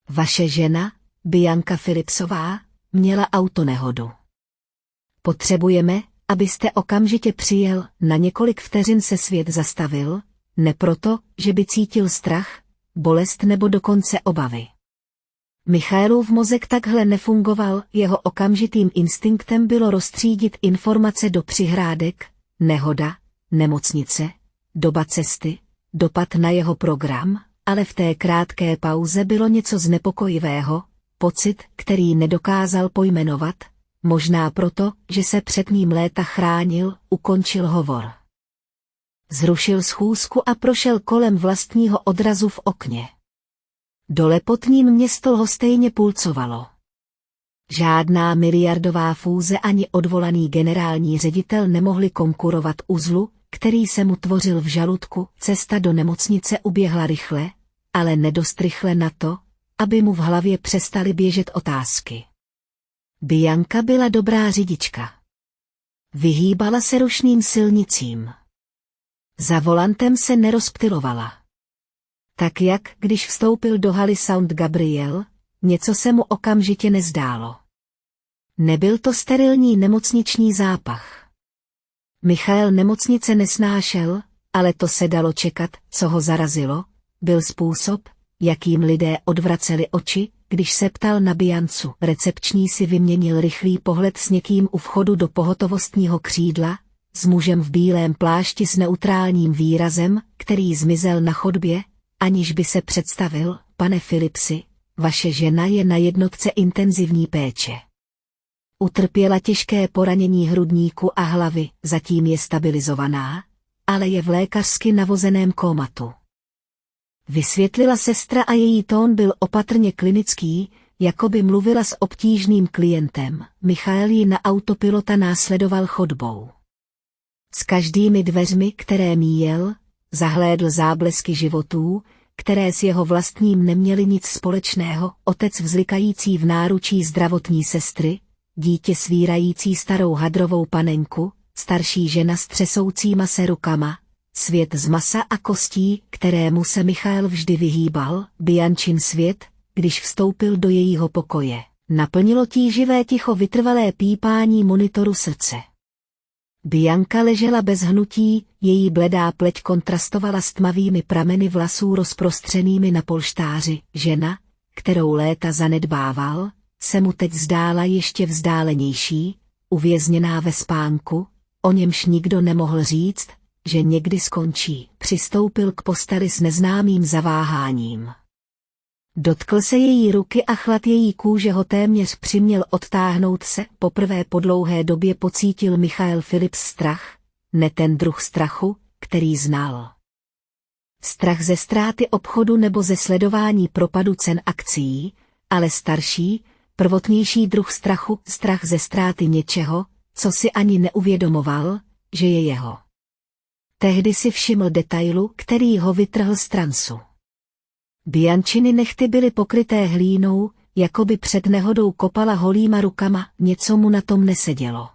Vaše žena, Bianca Philipsová, měla autonehodu. Potřebujeme, abyste okamžitě přijel. Na několik vteřin se svět zastavil, ne proto, že by cítil strach, bolest nebo dokonce obavy. Michaelův mozek takhle nefungoval, jeho okamžitým instinktem bylo roztřídit informace do přihrádek, nehoda, nemocnice, doba cesty, dopad na jeho program, ale v té krátké pauze bylo něco znepokojivého, pocit, který nedokázal pojmenovat, možná proto, že se před ním léta chránil, ukončil hovor. Zrušil schůzku a prošel kolem vlastního odrazu v okně. Dole pod ním město lhostejně pulcovalo. Žádná miliardová fúze ani odvolaný generální ředitel nemohli konkurovat uzlu, který se mu tvořil v žaludku. Cesta do nemocnice uběhla rychle, ale nedost rychle na to, aby mu v hlavě přestaly běžet otázky. Bianca byla dobrá řidička. Vyhýbala se rušným silnicím. Za volantem se nerozptylovala. Tak jak, když vstoupil do haly Saint Gabriel, něco se mu okamžitě nezdálo. Nebyl to sterilní nemocniční zápach. Michael nemocnice nesnášel, ale to se dalo čekat, co ho zarazilo, byl způsob, jakým lidé odvraceli oči, když se ptal na Biancu. Recepční si vyměnil rychlý pohled s někým u vchodu do pohotovostního křídla, s mužem v bílém plášti s neutrálním výrazem, který zmizel na chodbě, aniž by se představil: pane Philipsi, vaše žena je na jednotce intenzivní péče. Utrpěla těžké poranění hrudníku a hlavy, zatím je stabilizovaná, ale je v lékařsky navozeném kómatu. Vysvětlila sestra a její tón byl opatrně klinický, jako by mluvila s obtížným klientem. Michael ji na autopilota následoval chodbou. S každými dveřmi, které míjel, zahlédl záblesky životů, které s jeho vlastním neměly nic společného. Otec vzlikající v náručí zdravotní sestry, dítě svírající starou hadrovou panenku, starší žena s třesoucíma se rukama, svět z masa a kostí, kterému se Michael vždy vyhýbal. Biancin svět, když vstoupil do jejího pokoje, naplnilo tíživé ticho vytrvalé pípání monitoru srdce. Bianca ležela bez hnutí, její bledá pleť kontrastovala s tmavými prameny vlasů rozprostřenými na polštáři. Žena, kterou léta zanedbával, se mu teď zdála ještě vzdálenější, uvězněná ve spánku, o němž nikdo nemohl říct, že někdy skončí. Přistoupil k posteli s neznámým zaváháním. Dotkl se její ruky a chlad její kůže ho téměř přiměl odtáhnout se. Poprvé po dlouhé době pocítil Michael Philips strach, ne ten druh strachu, který znal. Strach ze ztráty obchodu nebo ze sledování propadu cen akcií, ale starší, prvotnější druh strachu, strach ze ztráty něčeho, co si ani neuvědomoval, že je jeho. Tehdy si všiml detailu, který ho vytrhl z transu. Bianciny nehty byly pokryté hlínou, jako by před nehodou kopala holýma rukama, něco mu na tom nesedělo.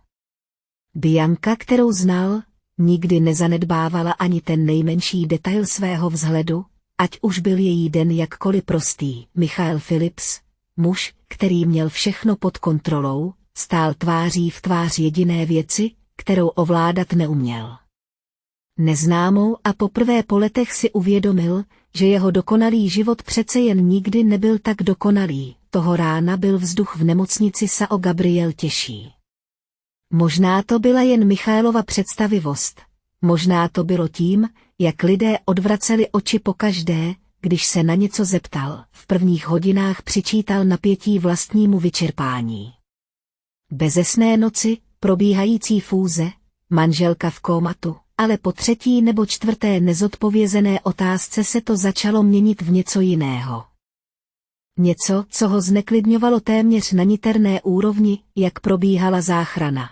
Bianca, kterou znal, nikdy nezanedbávala ani ten nejmenší detail svého vzhledu, ať už byl její den jakkoliv prostý. Michael Philips, muž, který měl všechno pod kontrolou, stál tváří v tvář jediné věci, kterou ovládat neuměl. Neznámou, a poprvé po letech si uvědomil, že jeho dokonalý život přece jen nikdy nebyl tak dokonalý. Toho rána byl vzduch v nemocnici Sao Gabriel těžší. Možná to byla jen Michaelova představivost, možná to bylo tím, jak lidé odvraceli oči pokaždé, když se na něco zeptal. V prvních hodinách přičítal napětí vlastnímu vyčerpání. Bezesné noci, probíhající fúze, manželka v kómatu, ale po třetí nebo čtvrté nezodpovězené otázce se to začalo měnit v něco jiného. Něco, co ho zneklidňovalo téměř na niterné úrovni, jak probíhala záchrana.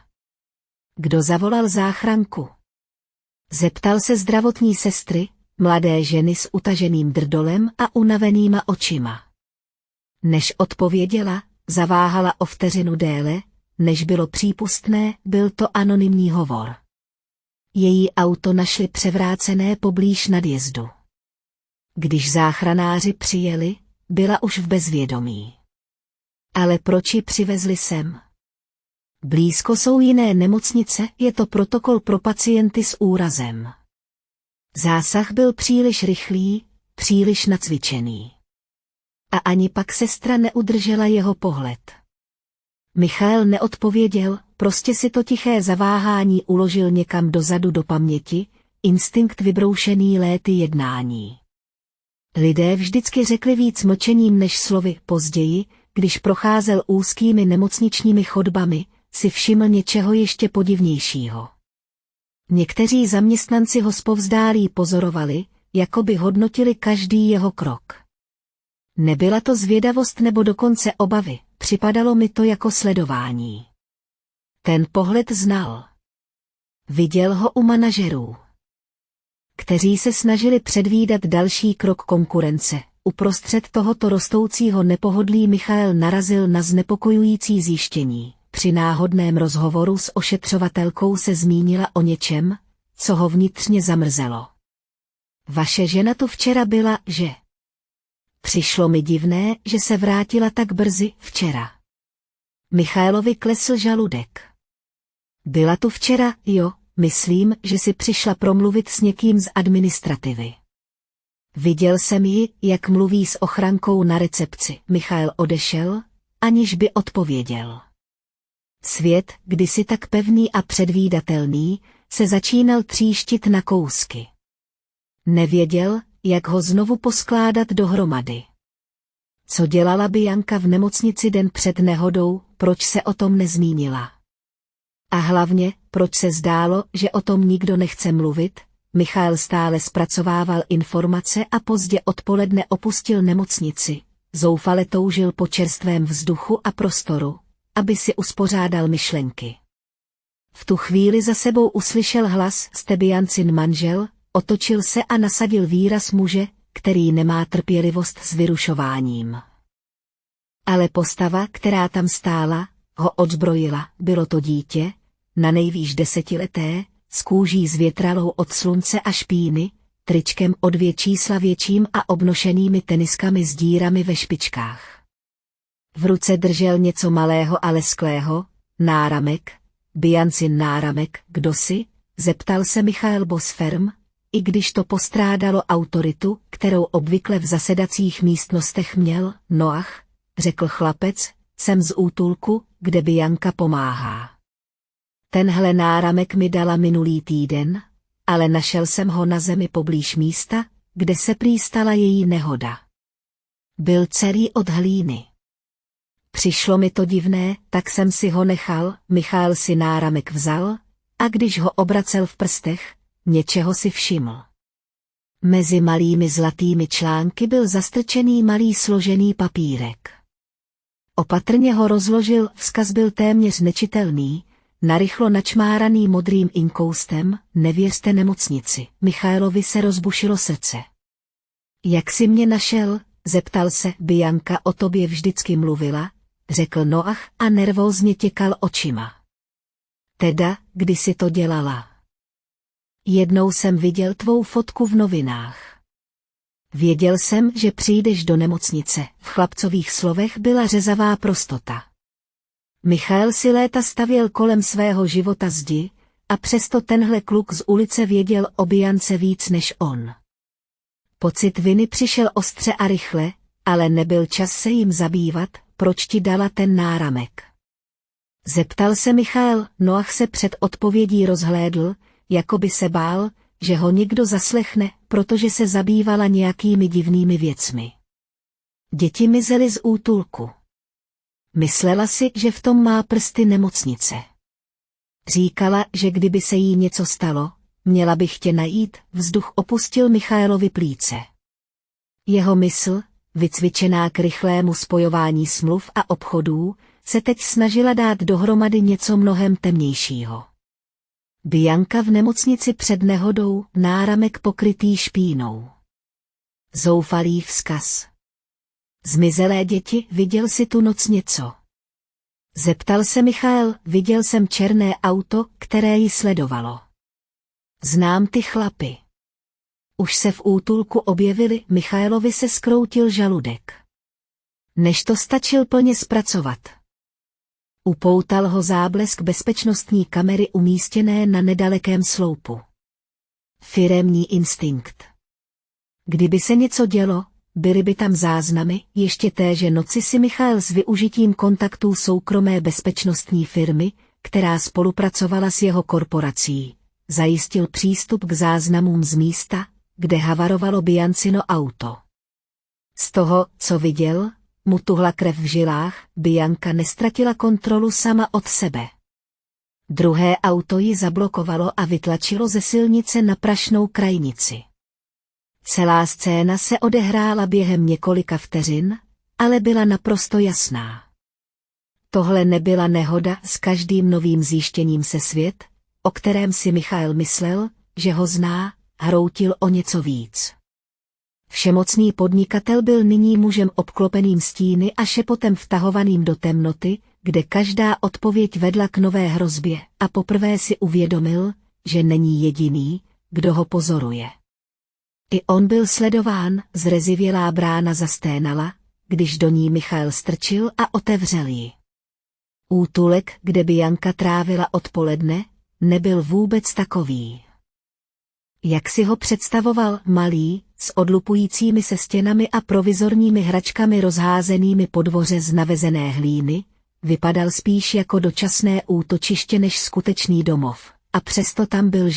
Kdo zavolal záchranku? Zeptal se zdravotní sestry, mladé ženy s utaženým drdolem a unavenýma očima. Než odpověděla, zaváhala o vteřinu déle, než bylo přípustné, byl to anonymní hovor. Její auto našli převrácené poblíž nadjezdu. Když záchranáři přijeli, byla už v bezvědomí. Ale proč ji přivezli sem? Blízko jsou jiné nemocnice, je to protokol pro pacienty s úrazem. Zásah byl příliš rychlý, příliš nacvičený. A ani pak sestra neudržela jeho pohled. Michael neodpověděl, prostě si to tiché zaváhání uložil někam dozadu do paměti, instinkt vybroušený léty jednání. Lidé vždycky řekli víc mlčením než slovy. Později, když procházel úzkými nemocničními chodbami, si všiml něčeho ještě podivnějšího. Někteří zaměstnanci ho zpovzdálí pozorovali, jako by hodnotili každý jeho krok. Nebyla to zvědavost nebo dokonce obavy, připadalo mi to jako sledování. Ten pohled znal. Viděl ho u manažerů, kteří se snažili předvídat další krok konkurence. Uprostřed tohoto rostoucího nepohodlí Michael narazil na znepokojující zjištění. Při náhodném rozhovoru s ošetřovatelkou se zmínila o něčem, co ho vnitřně zamrzelo. Vaše žena tu včera byla, že? Přišlo mi divné, že se vrátila tak brzy včera. Michaelovi klesl žaludek. Byla tu včera, jo, myslím, že si přišla promluvit s někým z administrativy. Viděl jsem ji, jak mluví s ochrankou na recepci. Michael odešel, aniž by odpověděl. Svět, kdysi tak pevný a předvídatelný, se začínal tříštit na kousky. Nevěděl, jak ho znovu poskládat dohromady. Co dělala Bianka v nemocnici den před nehodou, proč se o tom nezmínila? A hlavně, proč se zdálo, že o tom nikdo nechce mluvit? Michael stále zpracovával informace a pozdě odpoledne opustil nemocnici. Zoufale toužil po čerstvém vzduchu a prostoru, aby si uspořádal myšlenky. V tu chvíli za sebou uslyšel hlas: jste Biancin manžel, otočil se a nasadil výraz muže, který nemá trpělivost s vyrušováním. Ale postava, která tam stála, ho odzbrojila. Bylo to dítě, nanejvýš 10leté, s kůží zvětralou od slunce a špíny, tričkem o 2 čísla větším a obnošenými teniskami s dírami ve špičkách. V ruce držel něco malého a lesklého, náramek, Biancin náramek. Kdo si? Zeptal se Michael Bosferm, i když to postrádalo autoritu, kterou obvykle v zasedacích místnostech měl. Noach, řekl chlapec, jsem z útulku, kde Bianka pomáhá. Tenhle náramek mi dala minulý týden, ale našel jsem ho na zemi poblíž místa, kde se prý stala její nehoda. Byl celý od hlíny. Přišlo mi to divné, tak jsem si ho nechal. Michael si náramek vzal, a když ho obracel v prstech, něčeho si všiml. Mezi malými zlatými články byl zastrčený malý složený papírek. Opatrně ho rozložil, vzkaz byl téměř nečitelný, narychlo načmáraný modrým inkoustem: nevěřte nemocnici. Michaelovi se rozbušilo srdce. Jak jsi mě našel? Zeptal se. Bianka o tobě vždycky mluvila, řekl Noach a nervózně těkal očima. Teda, kdy jsi to dělala? Jednou jsem viděl tvou fotku v novinách. Věděl jsem, že přijdeš do nemocnice. V chlapcových slovech byla řezavá prostota. Michael si léta stavěl kolem svého života zdi, a přesto tenhle kluk z ulice věděl o Biance víc než on. Pocit viny přišel ostře a rychle, ale nebyl čas se jim zabývat. Proč ti dala ten náramek? Zeptal se Michael. Noach se před odpovědí rozhlédl, jako by se bál, že ho někdo zaslechne, protože se zabývala nějakými divnými věcmi. Děti mizely z útulku. Myslela si, že v tom má prsty nemocnice. Říkala, že kdyby se jí něco stalo, měla bych tě najít. Vzduch opustil Michaelovi plíce. Jeho mysl, vycvičená k rychlému spojování smluv a obchodů, se teď snažila dát dohromady něco mnohem temnějšího. Bianka v nemocnici před nehodou, náramek pokrytý špínou. Zoufalý vzkaz. Zmizelé děti, viděl jsi tu noc něco? Zeptal se Michael. Viděl jsem černé auto, které ji sledovalo. Znám ty chlapy. Už se v útulku objevili. Michaelovi se zkroutil žaludek. Než to stačil plně zpracovat. Upoutal ho záblesk bezpečnostní kamery umístěné na nedalekém sloupu. Firemní instinkt. Kdyby se něco dělo, byly by tam záznamy. Ještě téže noci si Michael s využitím kontaktů soukromé bezpečnostní firmy, která spolupracovala s jeho korporací, zajistil přístup k záznamům z místa, kde havarovalo Biancino auto. Z toho, co viděl, mu tuhla krev v žilách, Bianca nestratila kontrolu sama od sebe. Druhé auto ji zablokovalo a vytlačilo ze silnice na prašnou krajnici. Celá scéna se odehrála během několika vteřin, ale byla naprosto jasná. Tohle nebyla nehoda, s každým novým zjištěním se svět, o kterém si Michael myslel, že ho zná, hroutil o něco víc. Všemocný podnikatel byl nyní mužem obklopeným stíny a šepotem vtahovaným do temnoty, kde každá odpověď vedla k nové hrozbě, a poprvé si uvědomil, že není jediný, kdo ho pozoruje. I on byl sledován, zrezivělá brána zasténala, když do ní Michael strčil a otevřel ji. Útulek, kde Bianca trávila odpoledne, nebyl vůbec takový. Jak si ho představoval, malý, s odlupujícími se stěnami a provizorními hračkami rozházenými po dvoře z navezené hlíny, vypadal spíš jako dočasné útočiště než skutečný domov. A přesto tam byl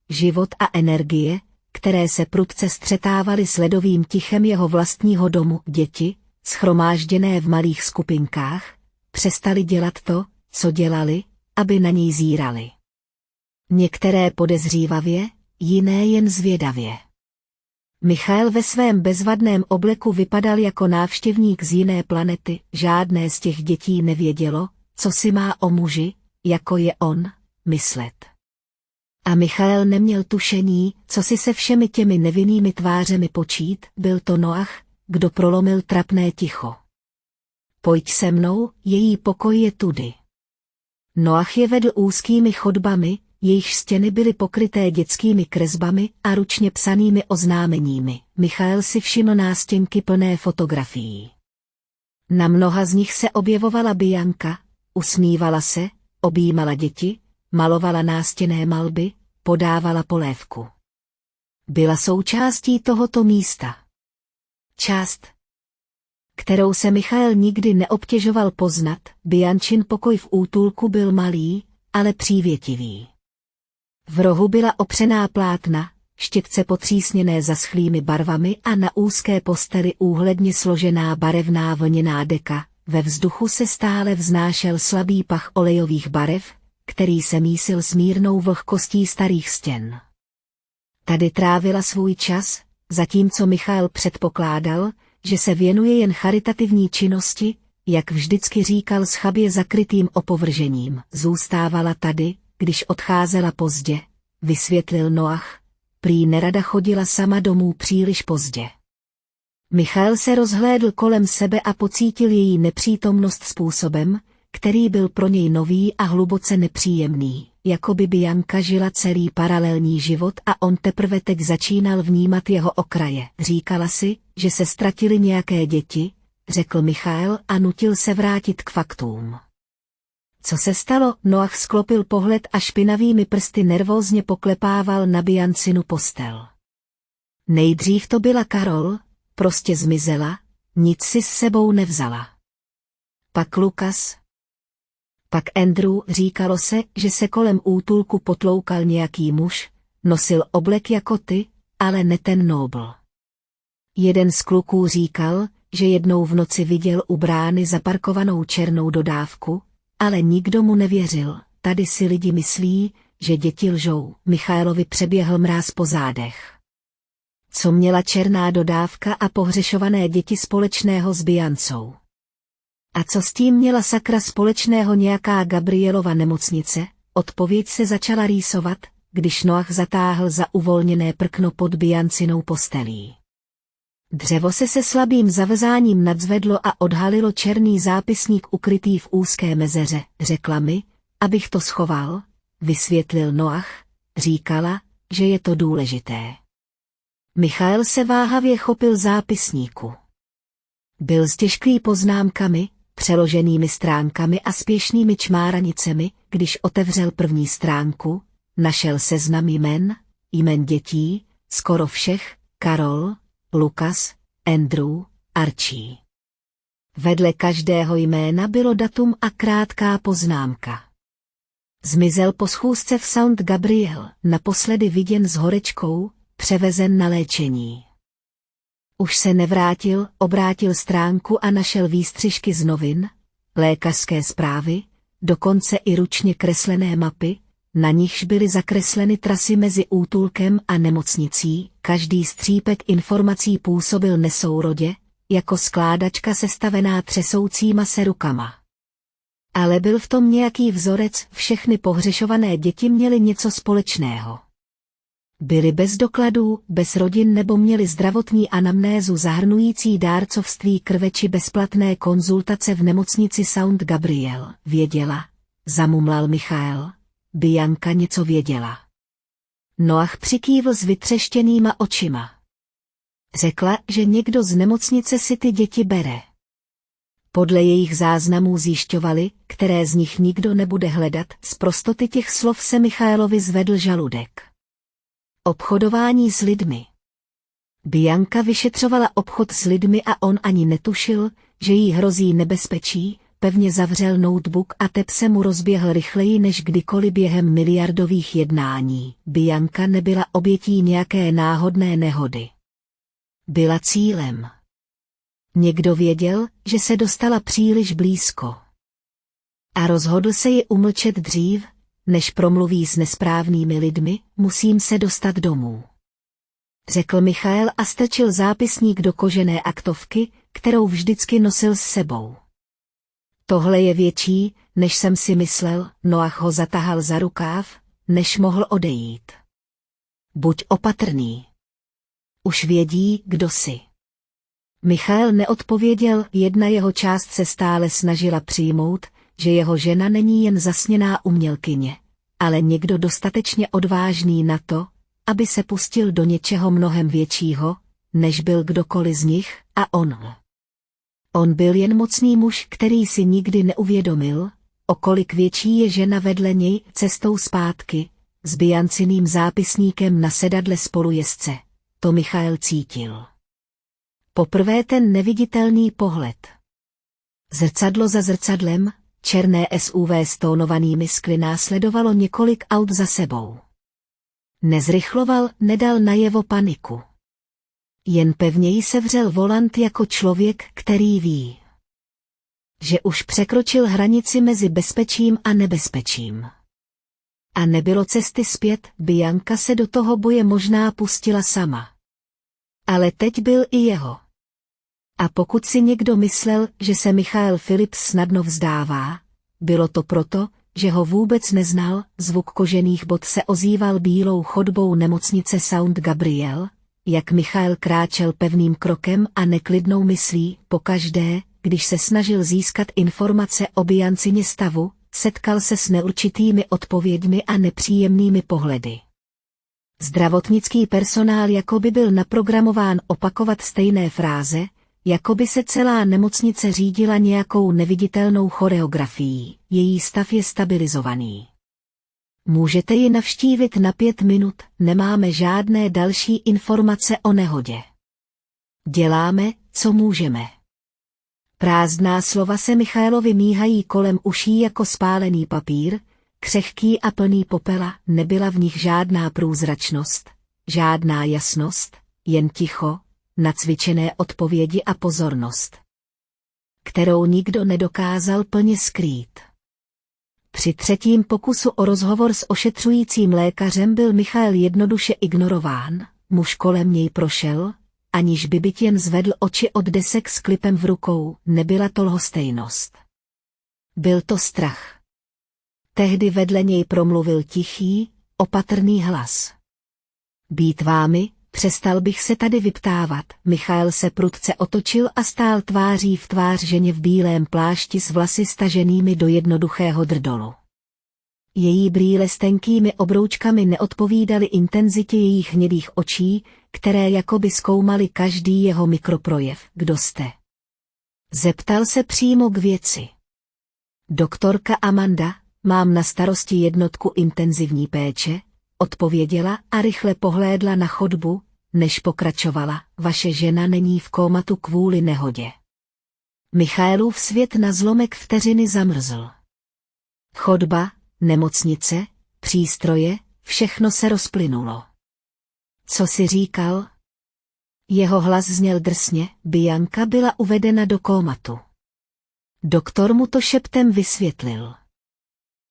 život a energie, které se prudce střetávaly s ledovým tichem jeho vlastního domu. Děti, shromážděné v malých skupinkách, přestali dělat to, co dělali, aby na něj zírali. Některé podezřívavě, jiné jen zvědavě. Michael ve svém bezvadném obleku vypadal jako návštěvník z jiné planety, žádné z těch dětí nevědělo, co si má o muži, jako je on, myslet. A Michael neměl tušení, co si se všemi těmi nevinnými tvářemi počít, byl to Noach, kdo prolomil trapné ticho. Pojď se mnou, její pokoj je tudy. Noach je vedl úzkými chodbami, jejichž stěny byly pokryté dětskými kresbami a ručně psanými oznámeními. Michael si všiml nástěnky plné fotografií. Na mnoha z nich se objevovala Bianca, usmívala se, objímala děti, malovala nástěnné malby, podávala polévku. Byla součástí tohoto místa. Část, kterou se Michael nikdy neobtěžoval poznat. Biancin pokoj v útulku byl malý, ale přívětivý. V rohu byla opřená plátna, štětce potřísněné zaschlými barvami a na úzké posteli úhledně složená barevná vlněná deka. Ve vzduchu se stále vznášel slabý pach olejových barev, který se mísil s mírnou vlhkostí starých stěn. Tady trávila svůj čas, zatímco Michael předpokládal, že se věnuje jen charitativní činnosti, jak vždycky říkal s chabě zakrytým opovržením. Zůstávala tady, když odcházela pozdě, vysvětlil Noach, prý nerada chodila sama domů příliš pozdě. Michael se rozhlédl kolem sebe a pocítil její nepřítomnost způsobem, který byl pro něj nový a hluboce nepříjemný, jako by Bianca žila celý paralelní život a on teprve teď začínal vnímat jeho okraje. Říkala si, že se ztratily nějaké děti, řekl Michael a nutil se vrátit k faktům. Co se stalo? Noach sklopil pohled a špinavými prsty nervózně poklepával na Biancinu postel. Nejdřív to byla Karol, prostě zmizela, nic si s sebou nevzala. Pak Lukas. Pak Andrew, říkalo se, že se kolem útulku potloukal nějaký muž, nosil oblek jako ty, ale ne ten Noble. Jeden z kluků říkal, že jednou v noci viděl u brány zaparkovanou černou dodávku, ale nikdo mu nevěřil. Tady si lidi myslí, že děti lžou. Michaelovi přeběhl mráz po zádech. Co měla černá dodávka a pohřešované děti společného s Biancou? A co s tím měla sakra společného nějaká Gabrielova nemocnice? Odpověď se začala rýsovat, když Noach zatáhl za uvolněné prkno pod Biancinou postelí. Dřevo se slabým zavezáním nadzvedlo a odhalilo černý zápisník ukrytý v úzké mezeře. Řekla mi, abych to schoval, vysvětlil Noach, říkala, že je to důležité. Michael se váhavě chopil zápisníku. Byl stěžklý poznámkami, přeloženými stránkami a spěšnými čmáranicemi. Když otevřel první stránku, našel seznam jmen dětí, skoro všech, Karol, Lukas, Andrew, Archie. Vedle každého jména bylo datum a krátká poznámka. Zmizel po schůzce v St. Gabriel, naposledy viděn s horečkou, převezen na léčení. Už se nevrátil, obrátil stránku a našel výstřižky z novin, lékařské zprávy, dokonce i ručně kreslené mapy, na nichž byly zakresleny trasy mezi útulkem a nemocnicí, každý střípek informací působil nesourodě, jako skládačka sestavená třesoucíma se rukama. Ale byl v tom nějaký vzorec, všechny pohřešované děti měly něco společného. Byly bez dokladů, bez rodin nebo měly zdravotní anamnézu zahrnující dárcovství krve či bezplatné konzultace v nemocnici St. Gabriel. Věděla, zamumlal Michael, Bianka něco věděla. Noah přikývl s vytřeštěnýma očima. Řekla, že někdo z nemocnice si ty děti bere. Podle jejich záznamů zjišťovali, které z nich nikdo nebude hledat, z prostoty těch slov se Michaelovi zvedl žaludek. Obchodování s lidmi. Bianka vyšetřovala obchod s lidmi a on ani netušil, že jí hrozí nebezpečí, pevně zavřel notebook a tep se mu rozběhl rychleji než kdykoliv během miliardových jednání. Bianka nebyla obětí nějaké náhodné nehody. Byla cílem. Někdo věděl, že se dostala příliš blízko. A rozhodl se ji umlčet dřív, než promluví s nesprávnými lidmi, musím se dostat domů. Řekl Michael a strčil zápisník do kožené aktovky, kterou vždycky nosil s sebou. Tohle je větší, než jsem si myslel, Noah ho zatahal za rukáv, než mohl odejít. Buď opatrný. Už vědí, kdo jsi. Michael neodpověděl, jedna jeho část se stále snažila přijmout, že jeho žena není jen zasněná umělkyně, ale někdo dostatečně odvážný na to, aby se pustil do něčeho mnohem většího, než byl kdokoliv z nich, a on. On byl jen mocný muž, který si nikdy neuvědomil, o kolik větší je žena vedle něj cestou zpátky, s Bianciným zápisníkem na sedadle spolujezdce. To Michael cítil. Poprvé ten neviditelný pohled. Zrcadlo za zrcadlem, černé SUV s tónovanými skly následovalo několik aut za sebou. Nezrychloval, nedal najevo paniku. Jen pevněji sevřel volant jako člověk, který ví, že už překročil hranici mezi bezpečím a nebezpečím. A nebylo cesty zpět, Bianka se do toho boje možná pustila sama. Ale teď byl i jeho. A pokud si někdo myslel, že se Michael Phillips snadno vzdává, bylo to proto, že ho vůbec neznal, zvuk kožených bot se ozýval bílou chodbou nemocnice St. Gabriel, jak Michael kráčel pevným krokem a neklidnou myslí, pokaždé, když se snažil získat informace o Biancině stavu, setkal se s neurčitými odpověďmi a nepříjemnými pohledy. Zdravotnický personál jakoby byl naprogramován opakovat stejné fráze, jakoby se celá nemocnice řídila nějakou neviditelnou choreografií, její stav je stabilizovaný. Můžete ji navštívit na 5 minut, nemáme žádné další informace o nehodě. Děláme, co můžeme. Prázdná slova se Michaelovi míhají kolem uší jako spálený papír, křehký a plný popela, nebyla v nich žádná průzračnost, žádná jasnost, jen ticho, nacvičené odpovědi a pozornost, kterou nikdo nedokázal plně skrýt. Při třetím pokusu o rozhovor s ošetřujícím lékařem byl Michael jednoduše ignorován, muž kolem něj prošel, aniž by byt jen zvedl oči od desek s klipem v rukou, nebyla to lhostejnost. Byl to strach. Tehdy vedle něj promluvil tichý, opatrný hlas. Být vámi, přestal bych se tady vyptávat. Michael se prudce otočil a stál tváří v tvář ženě v bílém plášti s vlasy staženými do jednoduchého drdolu. Její brýle s tenkými obroučkami neodpovídaly intenzitě jejich hnědých očí, které jakoby zkoumaly každý jeho mikroprojev. Kdo jste? Zeptal se přímo k věci. Doktorka Amanda, mám na starosti jednotku intenzivní péče, odpověděla a rychle pohlédla na chodbu, než pokračovala, vaše žena není v kómatu kvůli nehodě. Michaelův svět na zlomek vteřiny zamrzl. Chodba, nemocnice, přístroje, všechno se rozplynulo. Co si říkal? Jeho hlas zněl drsně, Bianka byla uvedena do kómatu. Doktor mu to šeptem vysvětlil.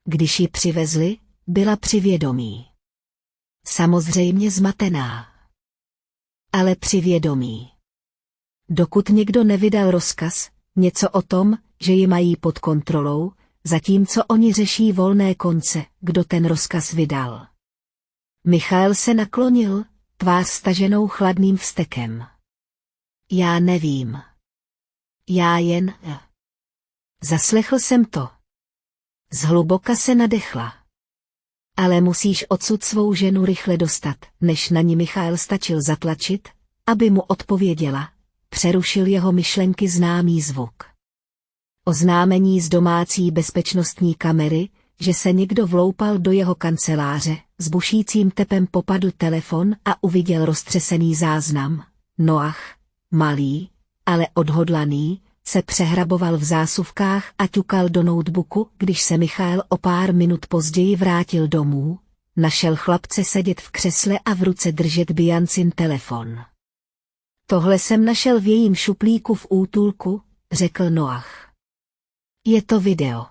Když ji přivezli, byla při vědomí. Samozřejmě zmatená. Ale při vědomí. Dokud někdo nevydal rozkaz, něco o tom, že ji mají pod kontrolou, zatímco oni řeší volné konce, kdo ten rozkaz vydal. Michael se naklonil, tvář staženou chladným vztekem. Já nevím. Já jen... Zaslechl jsem to. Zhluboka se nadechla. Ale musíš odsud svou ženu rychle dostat, než na ní Michael stačil zatlačit, aby mu odpověděla. Přerušil jeho myšlenky známý zvuk. Oznámení z domácí bezpečnostní kamery, že se někdo vloupal do jeho kanceláře, s bušícím tepem popadl telefon a uviděl roztřesený záznam. Noach, malý, ale odhodlaný, se přehraboval v zásuvkách a ťukal do notebooku, když se Michael o pár minut později vrátil domů, našel chlapce sedět v křesle a v ruce držet Biancin telefon. Tohle jsem našel v jejím šuplíku v útulku, řekl Noach. Je to video.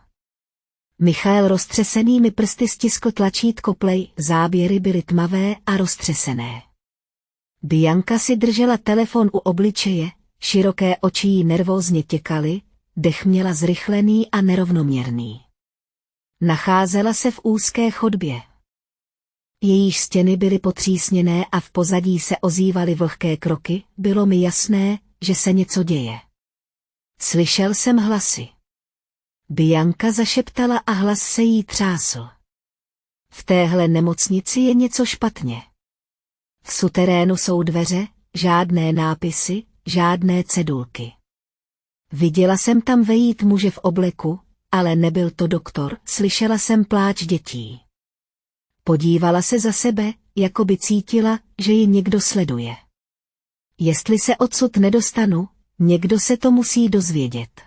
Michael roztřesenými prsty stiskl tlačítko play, záběry byly tmavé a roztřesené. Bianka si držela telefon u obličeje, široké oči jí nervózně těkaly, dech měla zrychlený a nerovnoměrný. Nacházela se v úzké chodbě. Jejíž stěny byly potřísněné a v pozadí se ozývaly vlhké kroky, bylo mi jasné, že se něco děje. Slyšel jsem hlasy. Bianka zašeptala a hlas se jí třásl. V téhle nemocnici je něco špatně. V suterénu jsou dveře, žádné nápisy, žádné cedulky. Viděla jsem tam vejít muže v obleku, ale nebyl to doktor, slyšela jsem pláč dětí. Podívala se za sebe, jako by cítila, že ji někdo sleduje. Jestli se odsud nedostanu, někdo se to musí dozvědět.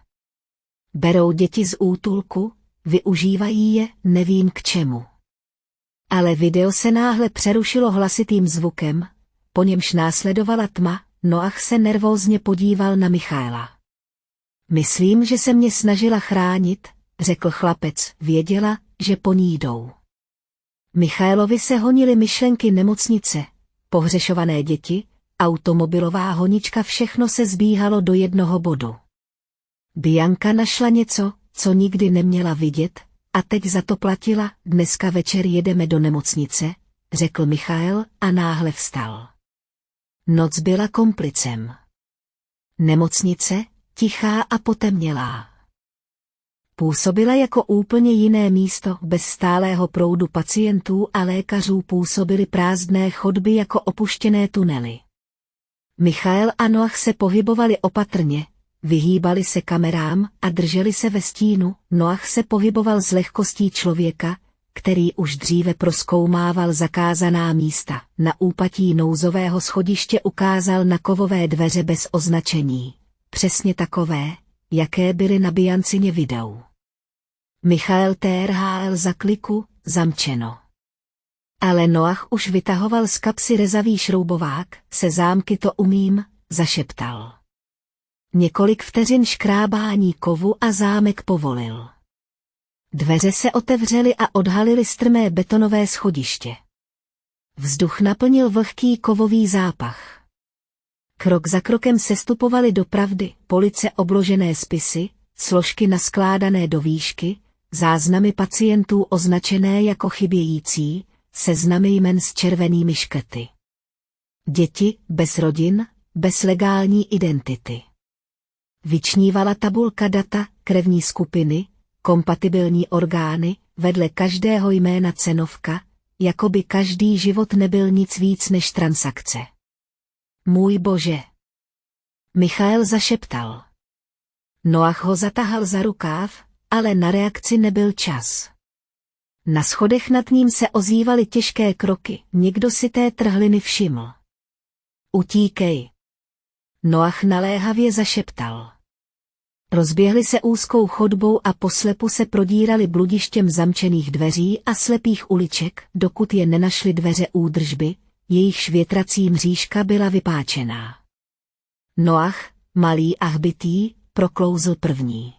Berou děti z útulku, využívají je, nevím k čemu. Ale video se náhle přerušilo hlasitým zvukem, po němž následovala tma, Noach se nervózně podíval na Michaela. Myslím, že se mě snažila chránit, řekl chlapec, věděla, že po ní jdou. Michaelovi se honily myšlenky nemocnice, pohřešované děti, automobilová honička, všechno se zbíhalo do jednoho bodu. Bianka našla něco, co nikdy neměla vidět, a teď za to platila, dneska večer jedeme do nemocnice, řekl Michael a náhle vstal. Noc byla komplicem. Nemocnice, tichá a potemnělá. Působila jako úplně jiné místo, bez stálého proudu pacientů a lékařů působily prázdné chodby jako opuštěné tunely. Michael a Noach se pohybovali opatrně, vyhýbali se kamerám a drželi se ve stínu. Noach se pohyboval s lehkostí člověka, který už dříve prozkoumával zakázaná místa. Na úpatí nouzového schodiště ukázal na kovové dveře bez označení. Přesně takové, jaké byly na Biancině videu. Michael TRHL za kliku, zamčeno. Ale Noach už vytahoval z kapsy rezavý šroubovák, se zámky to umím, zašeptal. Několik vteřin škrábání kovu a zámek povolil. Dveře se otevřely a odhalily strmé betonové schodiště. Vzduch naplnil vlhký kovový zápach. Krok za krokem sestupovali do pravdy, police obložené spisy, složky naskládané do výšky, záznamy pacientů označené jako chybějící, seznamy jmen s červenými škrty. Děti, bez rodin, bez legální identity. Vyčnívala tabulka data, krevní skupiny, kompatibilní orgány, vedle každého jména cenovka, jako by každý život nebyl nic víc než transakce. Můj bože! Michael zašeptal. Noach ho zatahal za rukáv, ale na reakci nebyl čas. Na schodech nad ním se ozývaly těžké kroky, někdo si té trhliny všiml. Utíkej. Noach naléhavě zašeptal. Rozběhli se úzkou chodbou a poslepu se prodírali bludištěm zamčených dveří a slepých uliček, dokud je nenašly dveře údržby, jejichž větrací mřížka byla vypáčená. Noach, malý a hbitý, proklouzl první.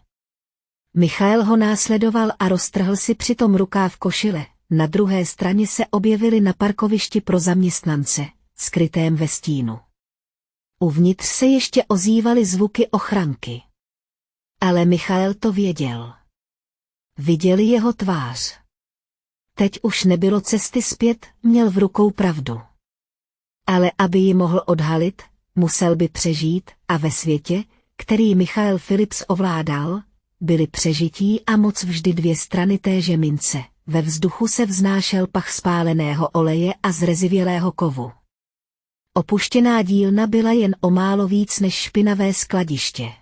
Michael ho následoval a roztrhl si přitom rukáv košile. Na druhé straně se objevili na parkovišti pro zaměstnance, skrytém ve stínu. Uvnitř se ještě ozývaly zvuky ochranky. Ale Michael to věděl. Viděli jeho tvář. Teď už nebylo cesty zpět, měl v rukou pravdu. Ale aby ji mohl odhalit, musel by přežít a ve světě, který Michael Phillips ovládal, byly přežití a moc vždy dvě strany téže mince. Ve vzduchu se vznášel pach spáleného oleje a zrezivělého kovu. Opuštěná dílna byla jen o málo víc než špinavé skladiště.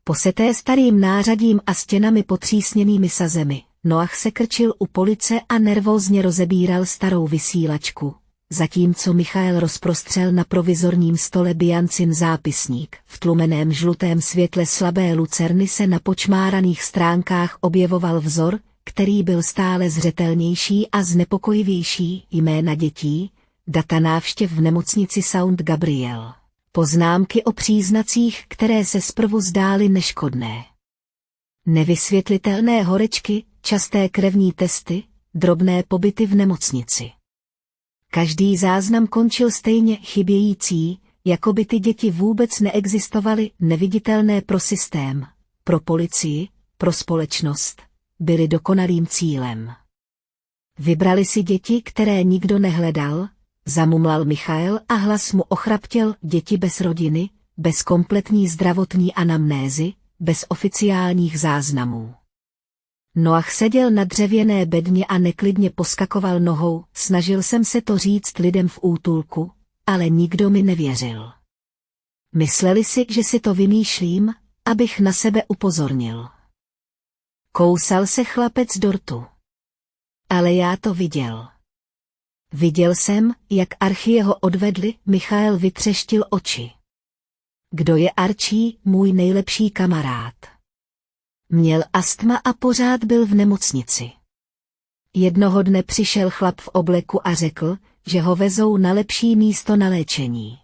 Poseté starým nářadím a stěnami potřísněnými sazemi, Noach se krčil u police a nervózně rozebíral starou vysílačku, zatímco Michael rozprostřel na provizorním stole Biancin zápisník. V tlumeném žlutém světle slabé lucerny se na počmáraných stránkách objevoval vzor, který byl stále zřetelnější a znepokojivější: jména dětí, data návštěv v nemocnici St. Gabriel, poznámky o příznacích, které se zprvu zdály neškodné. Nevysvětlitelné horečky, časté krevní testy, drobné pobyty v nemocnici. Každý záznam končil stejně chybějící, jako by ty děti vůbec neexistovaly, neviditelné pro systém, pro policii, pro společnost. Byli dokonalým cílem. Vybrali si děti, které nikdo nehledal, zamumlal Michael a hlas mu ochraptěl: děti bez rodiny, bez kompletní zdravotní anamnézy, bez oficiálních záznamů. Noach seděl na dřevěné bedně a neklidně poskakoval nohou. Snažil jsem se to říct lidem v útulku, ale nikdo mi nevěřil. Mysleli si, že si to vymýšlím, abych na sebe upozornil. Kousal se chlapec dortu. Ale já to viděl. Viděl jsem, jak Archie ho odvedli. Michael vytřeštil oči. Kdo je Archie, můj nejlepší kamarád? Měl astma a pořád byl v nemocnici. Jednoho dne přišel chlap v obleku a řekl, že ho vezou na lepší místo na léčení.